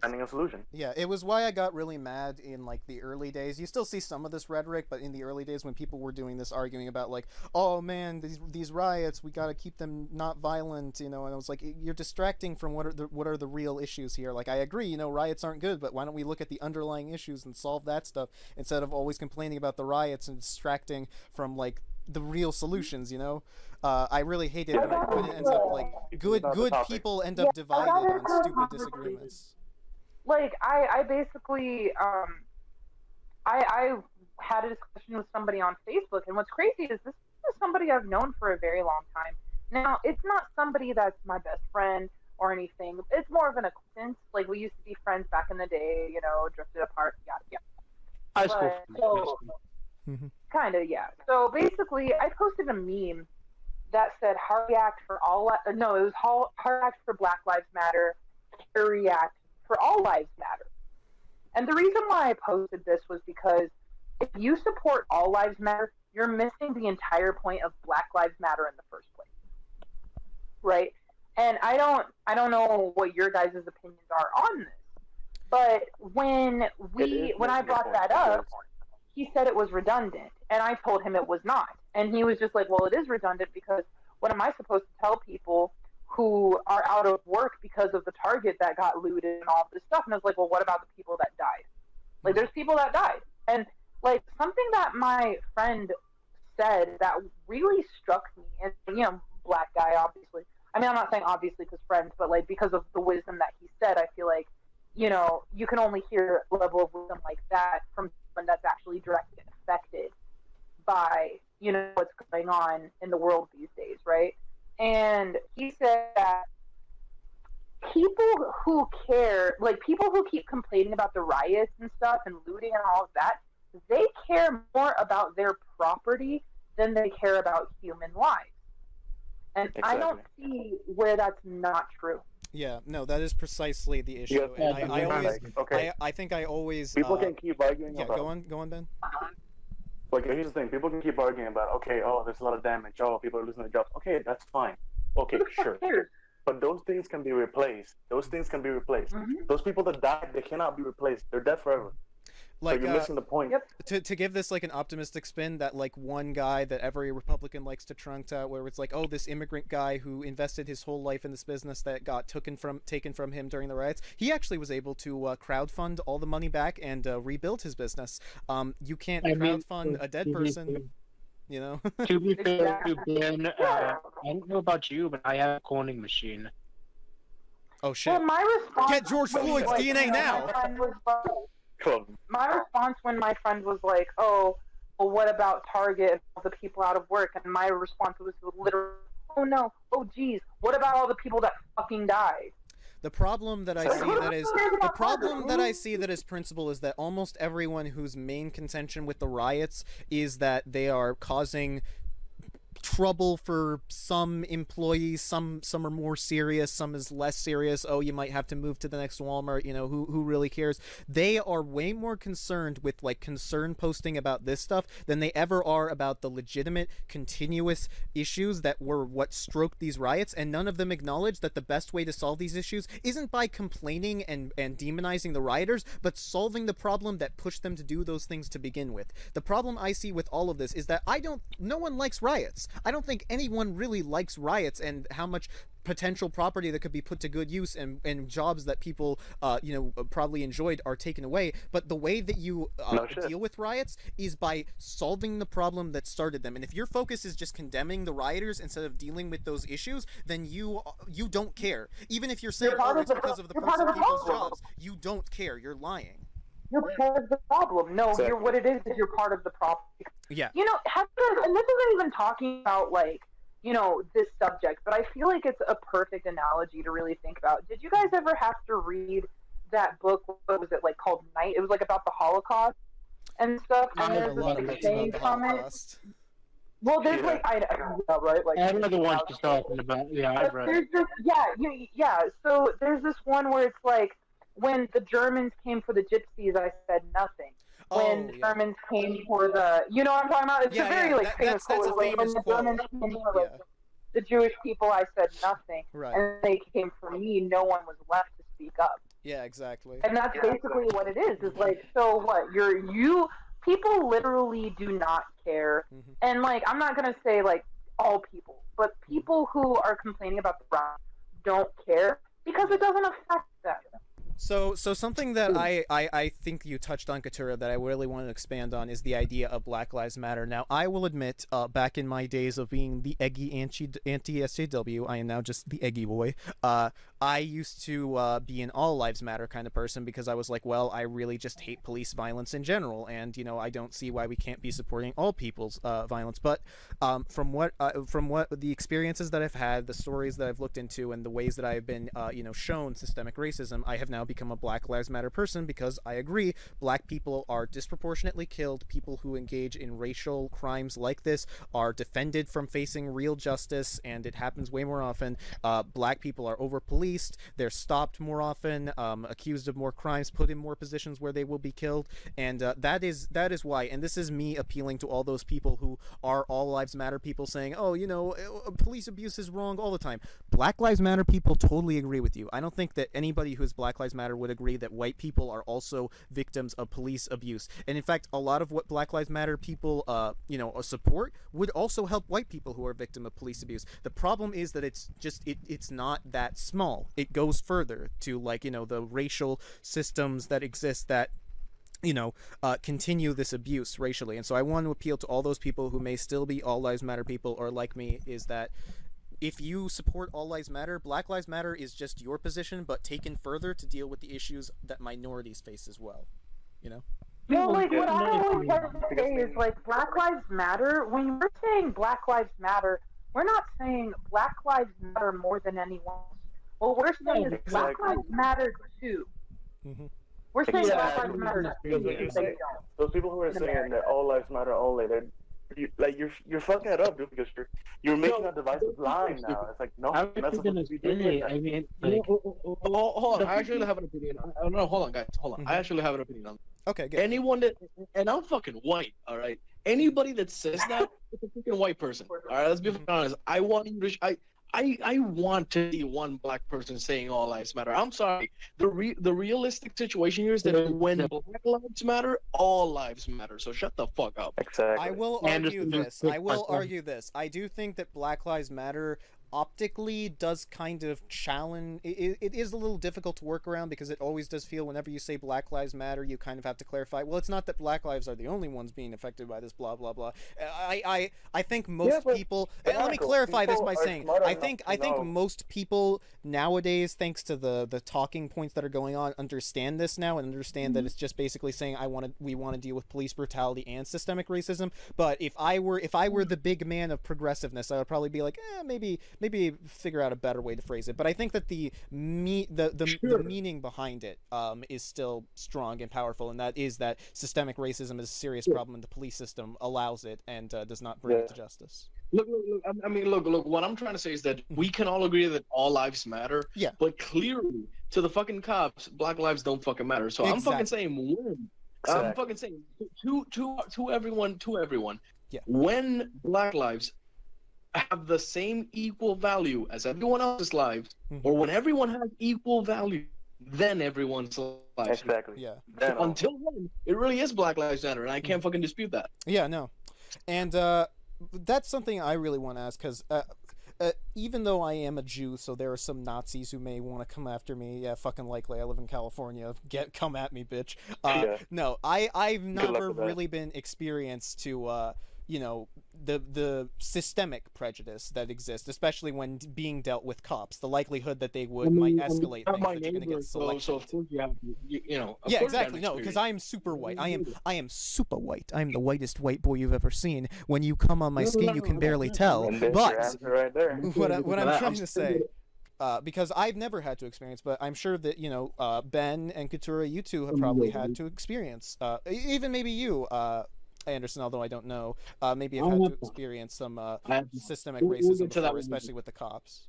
finding a solution. Yeah, it was why I got really mad in like the early days. You still see some of this rhetoric, but in the early days when people were doing this, arguing about like, oh man, these riots, we got to keep them not violent, and I was like, you're distracting from what are the real issues here. Like, I agree, riots aren't good, but why don't we look at the underlying issues and solve that stuff instead of always complaining about the riots and distracting from like the real solutions, I really hate it when it ends up like good people end up divided on stupid disagreements. like I basically I had a discussion with somebody on Facebook, and what's crazy is this is somebody I've known for a very long time. Now, it's not somebody that's my best friend or anything. It's more of an acquaintance. Like, we used to be friends back in the day, you know, drifted apart, yada yada. High school. So, kind of, yeah. So basically, I posted a meme that said "Hard React for all." No, it was Hard React for Black Lives Matter, Care React for All Lives Matter. And the reason why I posted this was because if you support All Lives Matter, you're missing the entire point of Black Lives Matter in the first place, right? And I don't know what your guys' opinions are on this, but when I brought that up, he said it was redundant, and I told him it was not. And he was just like, well, it is redundant because what am I supposed to tell people who are out of work because of the Target that got looted and all this stuff? And I was like, well, what about the people that died? Like, there's people that died. And, like, something that my friend said that really struck me, and, you know, black guy, obviously. I mean, I'm not saying obviously because friends, but, like, because of the wisdom that he said, I feel like, you know, you can only hear a level of wisdom like that from someone that's actually directly affected by, you know, what's going on in the world these days, right? And he said that people who care, like people who keep complaining about the riots and stuff and looting and all of that, they care more about their property than they care about human lives. And exactly. I don't see where that's not true. Yeah, no, that is precisely the issue. Yeah, and I always, okay. I think I always. People can keep arguing. Yeah, about go on, Ben. Like, here's the thing: people can keep arguing about, okay, oh, there's a lot of damage. Oh, people are losing their jobs. Okay, that's fine. Okay, sure. But those things can be replaced. Those things can be replaced. Those people that died, they cannot be replaced. They're dead forever. Like, so you're missing the point. Yep. To give this like an optimistic spin, that like one guy that every Republican likes to trunk out, where it's like, oh, this immigrant guy who invested his whole life in this business that got taken from him during the riots, he actually was able to crowdfund all the money back and rebuild his business. You can't crowdfund a dead person. You know. To be fair to Ben, I don't know about you, but I have a cloning machine. Oh shit! Well, my response Get George Floyd's DNA now. My response when my friend was like, "Oh, well, what about Target and all the people out of work?" and my response was literally, "Oh no, oh geez, what about all the people that fucking died?" The problem that I see that is principle is that almost everyone whose main contention with the riots is that they are causing trouble for some employees, some are more serious, some is less serious. Oh, you might have to move to the next Walmart, you know, who really cares? They are way more concerned with like concern posting about this stuff than they ever are about the legitimate continuous issues that were what stroked these riots, and none of them acknowledge that the best way to solve these issues isn't by complaining and demonizing the rioters, but solving the problem that pushed them to do those things to begin with. The problem I see with all of this is that no one likes riots. I don't think anyone really likes riots and how much potential property that could be put to good use and jobs that people probably enjoyed are taken away. But the way that you deal with riots is by solving the problem that started them. And if your focus is just condemning the rioters instead of dealing with those issues, then you don't care. Even if you're saying it's because of the person people's jobs, you don't care. You're lying. You're part of the problem. No, exactly. What it is you're part of the problem. Yeah. You know, and this isn't even talking about, like, you know, this subject, but I feel like it's a perfect analogy to really think about. Did you guys ever have to read that book? What was it, like, called Night? It was, like, about the Holocaust and stuff. And there's this, like, saying from it. Well, there's, like, I know, right? Like, I know the ones you're talking about. Yeah, I've read it. Yeah, so there's this one where it's, like, when the Germans came for the Gypsies, I said nothing. When the Germans came for the, you know what I'm talking about? It's a very famous quote. Like, when the Germans came for the Jewish people, I said nothing. Right. And they came for me. No one was left to speak up. Yeah, exactly. And that's basically what it is. Is like, so what? People literally do not care. Mm-hmm. And like, I'm not gonna say like all people, but people who are complaining about the riot don't care because it doesn't affect them. So something that I think you touched on, Katura, that I really want to expand on is the idea of Black Lives Matter. Now, I will admit, back in my days of being the eggy anti-SJW, I am now just the eggy boy. I used to be an all lives matter kind of person because I was like, well, I really just hate police violence in general, and I don't see why we can't be supporting all people's violence. But from what the experiences that I've had, the stories that I've looked into, and the ways that I have been shown systemic racism, I have now become a Black Lives Matter person because I agree black people are disproportionately killed. People who engage in racial crimes like this are defended from facing real justice, and it happens way more often. Black people are over policed, they're stopped more often, accused of more crimes, put in more positions where they will be killed, and that is why. And this is me appealing to all those people who are all lives matter people saying, oh, police abuse is wrong all the time. Black Lives Matter people totally agree with you. I don't think that anybody who is Black Lives Matter would agree that white people are also victims of police abuse. And in fact, a lot of what Black Lives Matter people support would also help white people who are victim of police abuse. The problem is that it's not that small. It goes further to the racial systems that exist that continue this abuse racially. And so I want to appeal to all those people who may still be all lives matter people or like me, is that if you support all lives matter, Black Lives Matter is just your position, but taken further to deal with the issues that minorities face as well. Well, what I always try to say is, Black Lives Matter, when we're saying Black Lives Matter, we're not saying Black Lives Matter more than anyone else. What we're saying is Black Lives Matter too. Mm-hmm. We're saying Black Lives Matter too. Those people who are saying that all lives matter only, you're fucking it up, dude, because you're making a divisive line now. It's like, no, you're not supposed to be doing that. I mean, hold on. I actually have an opinion. No, hold on, guys. Hold on. Mm-hmm. I actually have an opinion on that. Okay, good. Anyone that, and I'm fucking white, all right? Anybody that says that is a fucking white person, all right? Let's be honest. I want to see one black person saying all lives matter. I'm sorry. The realistic situation here is that when Black Lives Matter, all lives matter. So shut the fuck up. Exactly. I will argue this. I do think that Black Lives Matter optically does kind of challenge. It is a little difficult to work around because it always does feel whenever you say Black Lives Matter, you kind of have to clarify, well, it's not that black lives are the only ones being affected by this, blah blah blah. I think most people, and let me clarify this by saying I think most people nowadays, thanks to the talking points that are going on, understand this now and understand that it's just basically saying we want to deal with police brutality and systemic racism. But if I were the big man of progressiveness, I would probably be like, maybe figure out a better way to phrase it. But I think that the meaning behind it is still strong and powerful, and that is that systemic racism is a serious problem, and the police system allows it and does not bring it to justice. Look. What I'm trying to say is that we can all agree that all lives matter. Yeah. But clearly, to the fucking cops, black lives don't fucking matter. So I'm fucking saying when. I'm fucking saying to everyone. Yeah. When black lives have the same equal value as everyone else's lives, or when everyone has equal value, then everyone's lives. Exactly. Yeah. So until then, it really is Black Lives Matter, and I can't fucking dispute that. Yeah, no. And that's something I really want to ask, because even though I am a Jew, so there are some Nazis who may want to come after me. Yeah, fucking likely. I live in California. Come at me, bitch. No, I've never really been experienced to the systemic prejudice that exists, especially when being dealt with cops. The likelihood that they might escalate things, that you're going to get selected. So of course you have, yeah, exactly. No, because I am super white. I am super white. I am the whitest white boy you've ever seen. When you come on my skin, you can barely tell. But right there. what I'm trying to say, because I've never had to experience, but I'm sure that Ben and Katura, you two have probably had to experience. Even maybe you, Anderson, although I don't know, maybe I've had to experience some systemic racism before, especially with the cops.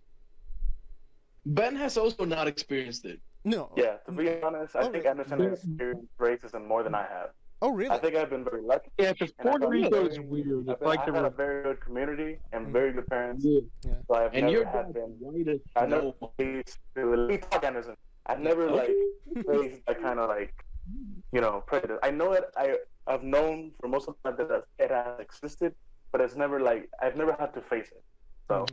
Ben has also not experienced it. No. Yeah, to be honest, I think Anderson has experienced racism more than I have. Oh, really? I think I've been very lucky. Yeah, because Puerto Rico is weird. It's like I've had a very good community and very good parents. Yeah. So I've never faced Anderson. I've never faced that kind of prejudice. I know it. I've known for most of the time that it has existed, but it's never I've never had to face it. So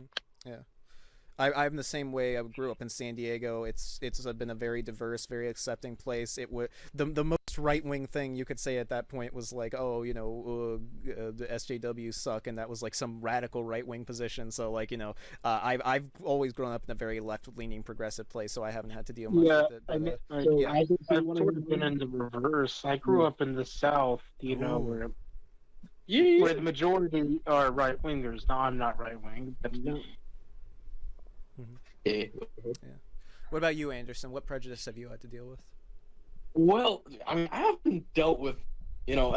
I'm the same way. I grew up in San Diego. It's been a very diverse, very accepting place. It would the most right wing thing you could say at that point was like, oh, the SJWs suck, and that was like some radical right wing position. So like, I've always grown up in a very left leaning progressive place, so I haven't had to deal much with it. But, I've sort of been in the reverse. I grew up in the South, where the majority are right wingers. No, I'm not right wing, but yeah. What about you, Anderson? What prejudice have you had to deal with? Well, I mean, I haven't dealt with, no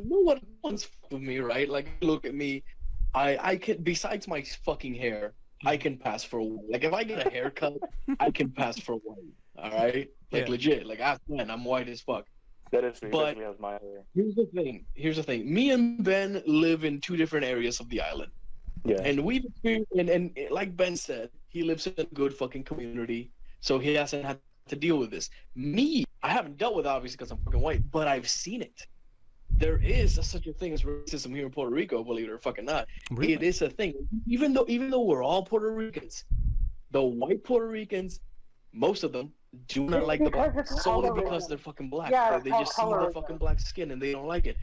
one wants with me, right? Like, look at me, I can, besides my fucking hair, I can pass for white. Like, if I get a haircut, I can pass for white. All right, like legit. Like, I'm white as fuck. That is me. But has my hair. Here's the thing. Me and Ben live in two different areas of the island. Yeah. And we've experienced, and like Ben said, he lives in a good fucking community, so he hasn't had to deal with this. Me, I haven't dealt with it, obviously, because I'm fucking white, but I've seen it. There is such a thing as racism here in Puerto Rico, believe it or fucking not. Really? It is a thing. Even though we're all Puerto Ricans, the white Puerto Ricans, most of them, do not like the black solely because they're fucking black. Yeah, they just see the fucking black skin and they don't like it.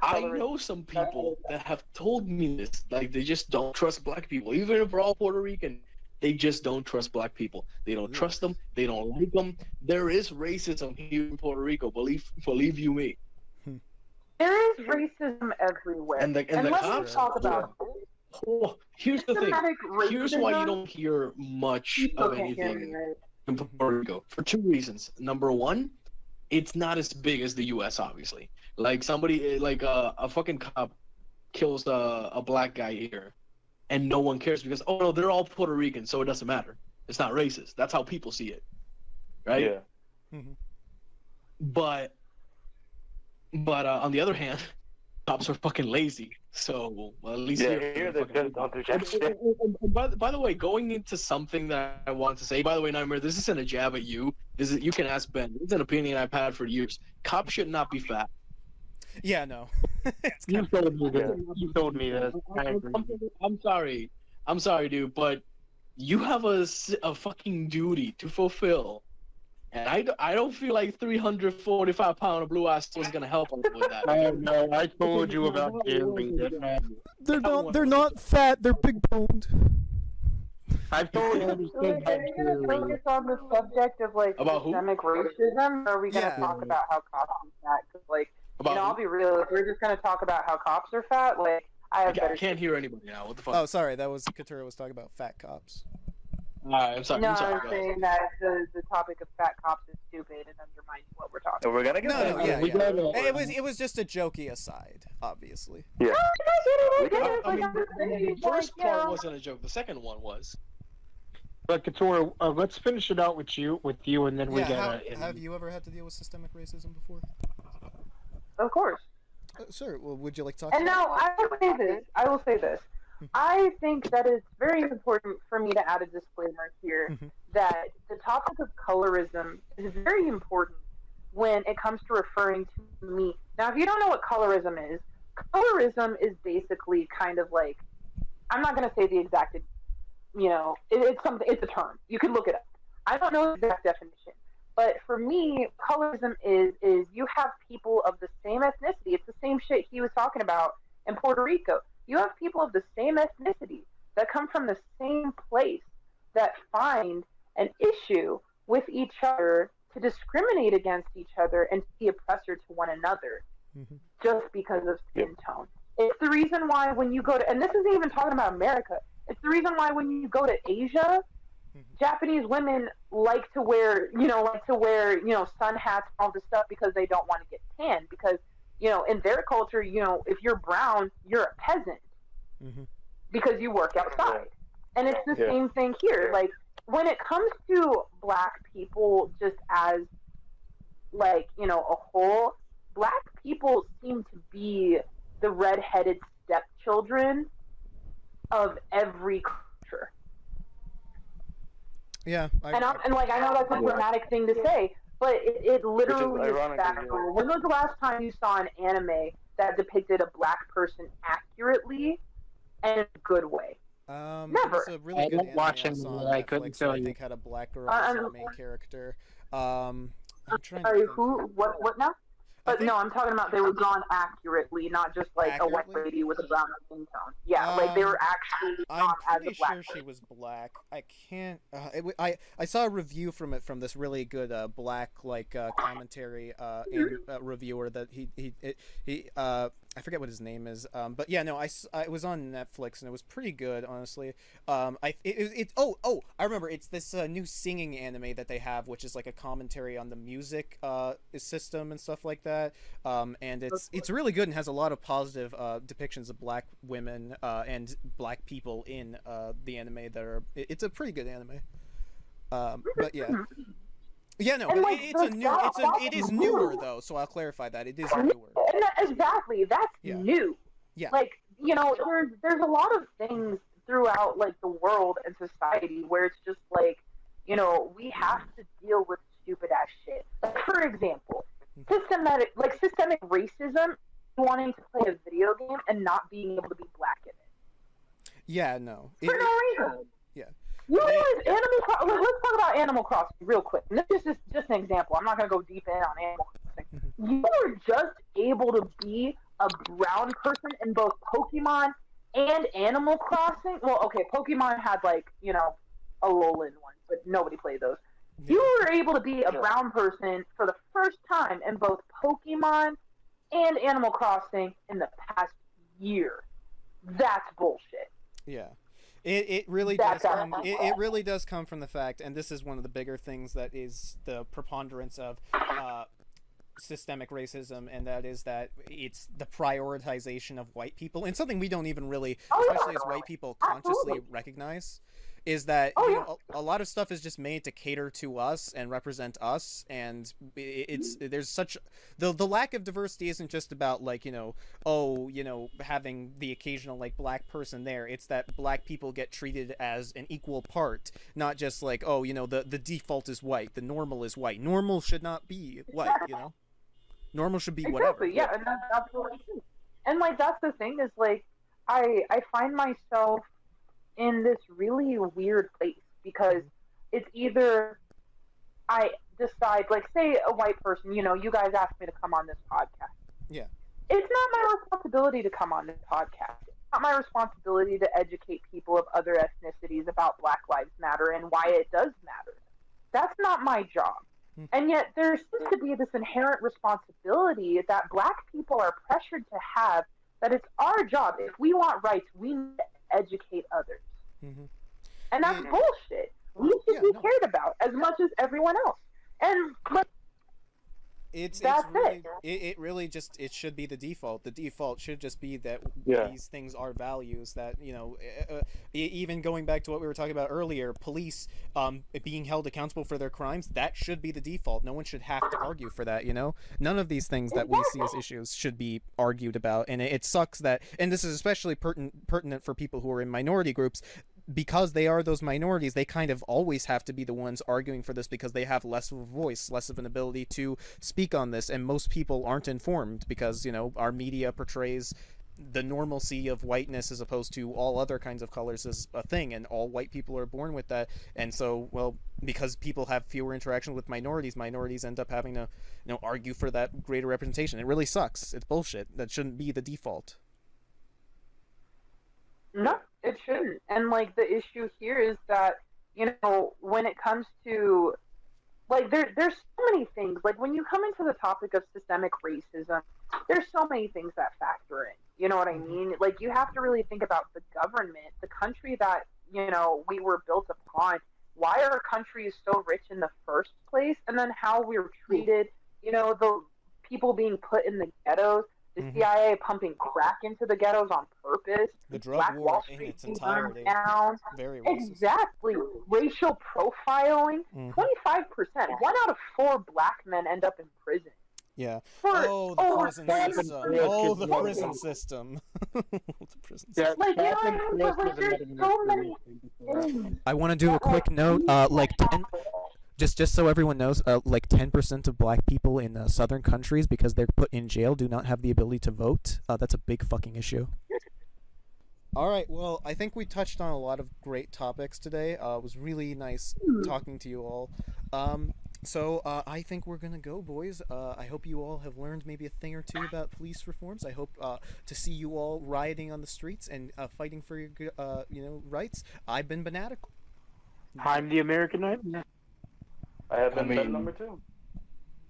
I know some people that have told me this. Like, they just don't trust black people. Even if we're all Puerto Rican, they just don't trust black people. They don't trust them. They don't like them. There is racism here in Puerto Rico. Believe you me. There is racism everywhere. And the cops talk about. Oh, here's the thing. Here's why you don't hear much of anything in Puerto Rico. For two reasons. Number one, it's not as big as the U.S. Obviously. Like somebody, like a fucking cop kills a black guy here, and no one cares because, oh no, they're all Puerto Rican, so it doesn't matter. It's not racist. That's how people see it, right? Yeah. Mm-hmm. But on the other hand, cops are fucking lazy. So at least here they don't do jack shit. By the way, going into something that I want to say. By the way, Nightmare, this isn't a jab at you. You can ask Ben. It's an opinion I've had for years. Cops should not be fat. Yeah, no. You told me this. You told me this. I'm sorry, dude, but you have a fucking duty to fulfill, and I don't feel like 345-pound blue ass was gonna help us with that. No, I told you about gambling. They're not fat. They're big boned. I've told you. Are we gonna focus on the subject of like about systemic racism, or are we gonna talk about how cops are fat? Because I'll be real. If we're just gonna talk about how cops are fat, like I can't hear anybody now. What the fuck? Oh, sorry. That was Katura was talking about fat cops. I'm sorry. No, I'm sorry, I'm saying that the topic of fat cops is stupid and undermines what we're talking about. We're gonna get It was just a jokey aside, obviously. Yeah. The first part wasn't a joke. The second one was. But Katura, let's finish it out with you, and then we gotta. Have you ever had to deal with systemic racism before? Of course. Sure. Well, would you like to talk? And now I will say this. I think that it's very important for me to add a disclaimer here that the topic of colorism is very important when it comes to referring to me. Now, if you don't know what colorism is basically kind of like, I'm not going to say the exact, it's a term. You can look it up. I don't know the exact definition. But for me, colorism is you have people of the same ethnicity. It's the same shit he was talking about in Puerto Rico. You have people of the same ethnicity that come from the same place that find an issue with each other to discriminate against each other and to be oppressor to one another just because of skin tone. It's the reason why when you go to, and this isn't even talking about America, it's the reason why when you go to Asia, Japanese women like to wear sun hats and all this stuff because they don't want to get tan. Because, in their culture, if you're brown, you're a peasant because you work outside. And it's the same thing here. Like, when it comes to black people, just as, a whole, black people seem to be the redheaded stepchildren of every culture. Yeah. I know that's a dramatic thing to say, but it literally is factual. When was the last time you saw an anime that depicted a black person accurately and in a good way? Never. It's a really I good don't anime watch I him, saw on I couldn't Netflix that tell I you. think had a black girl as the main character. I'm trying to Sorry, think who? What now? But no, I'm talking about they were drawn accurately, not just like a white Accurately? lady with a brown skin tone. Yeah, like they were actually I'm drawn as a pretty black sure she person. was black. I can't. I saw a review from it from this really good black commentary and reviewer that he I forget what his name is. But yeah, no, I was on Netflix and it was pretty good, honestly. I remember it's this new singing anime that they have, which is like a commentary on the music system and stuff like that. And it's really good and has a lot of positive depictions of black women and black people in the anime that are. It's a pretty good anime. But yeah. Yeah, no, And, but like, it is newer though, so I'll clarify that it is newer. And exactly, that's new. Yeah. Like, you know, there's a lot of things throughout like the world and society where it's just like, you know, we have to deal with stupid ass shit. Like, for example, systemic racism, wanting to play a video game and not being able to be black in it. Yeah, no. For no reason. Yeah. You realize let's talk about Animal Crossing real quick. And this is just an example. I'm not going to go deep in on Animal Crossing. You were just able to be a brown person in both Pokemon and Animal Crossing. Well, okay, Pokemon had like, you know, a Alolan one, but nobody played those. You were able to be a brown person for the first time in both Pokemon and Animal Crossing in the past year. That's bullshit. Yeah. It really does come. It really does come from the fact, and this is one of the bigger things that is the preponderance of systemic racism, and that is that it's the prioritization of white people, and something we don't even really, especially as white people, consciously recognize. Is that you know, a lot of stuff is just made to cater to us and represent us, and there's such the lack of diversity isn't just about like, you know, having the occasional like black person there. It's that black people get treated as an equal part, not just like, oh, you know, the default is white, the normal is white. Normal should not be white, you know. Normal should be whatever. Yeah, and that's absolutely true. And like that's the thing is like I find myself in this really weird place because it's either I decide, like, say a white person, you know, you guys asked me to come on this podcast. Yeah. It's not my responsibility to come on this podcast. It's not my responsibility to educate people of other ethnicities about Black Lives Matter and why it does matter. That's not my job. And yet there seems to be this inherent responsibility that black people are pressured to have, that it's our job. If we want rights, we need to educate others. And that's bullshit. We should be cared about as much as everyone else. And it really just, it should be the default. The default should just be that these things are values that, you know, even going back to what we were talking about earlier, police being held accountable for their crimes, that should be the default. No one should have to argue for that, you know? None of these things that we see as issues should be argued about. And it sucks that, and this is especially pertinent for people who are in minority groups, because they are those minorities, they kind of always have to be the ones arguing for this because they have less of a voice, less of an ability to speak on this, and most people aren't informed because, you know, our media portrays the normalcy of whiteness as opposed to all other kinds of colors as a thing, and all white people are born with that. And so, well, because people have fewer interactions with minorities end up having to, you know, argue for that greater representation. It really sucks. It's bullshit. That shouldn't be the default. No, it shouldn't. And like the issue here is that, you know, when it comes to like there's so many things. Like when you come into the topic of systemic racism, there's so many things that factor in. You know what I mean? Like you have to really think about the government, the country that, you know, we were built upon, why our country is so rich in the first place, and then how we were treated, you know, the people being put in the ghettos. The CIA pumping crack into the ghettos on purpose. The drug Black war Wall in Street its being entirety. burned down. Very racist. Exactly. Racial profiling. 25%. 1 out of 4 black men end up in prison. Yeah. For the prison system. Oh, the prison system. The prison system. Like, you know what I mean? But like, there's so many things. I want to do a quick note. Like 10, just so everyone knows, like 10% of black people in southern countries, because they're put in jail, do not have the ability to vote. That's a big fucking issue. All right. Well, I think we touched on a lot of great topics today. It was really nice talking to you all. So I think we're gonna go, boys. I hope you all have learned maybe a thing or two about police reforms. I hope to see you all rioting on the streets and fighting for your rights. I've been Banatical. I'm the American Nightmare. I have been Ben number 2.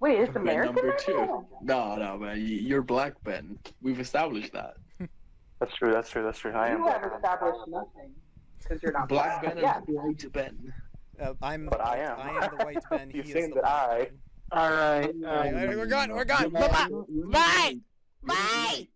Wait, is Ben American number Nightmare? 2. No, man. You're Black Ben. We've established that. That's true. I am. You have established nothing because you're not Black Ben Yeah. and White Ben. But I am. I am the white Ben. You've he is seen the that white I. Ben. All right. All right, we're gone. Bye. Bye. Bye.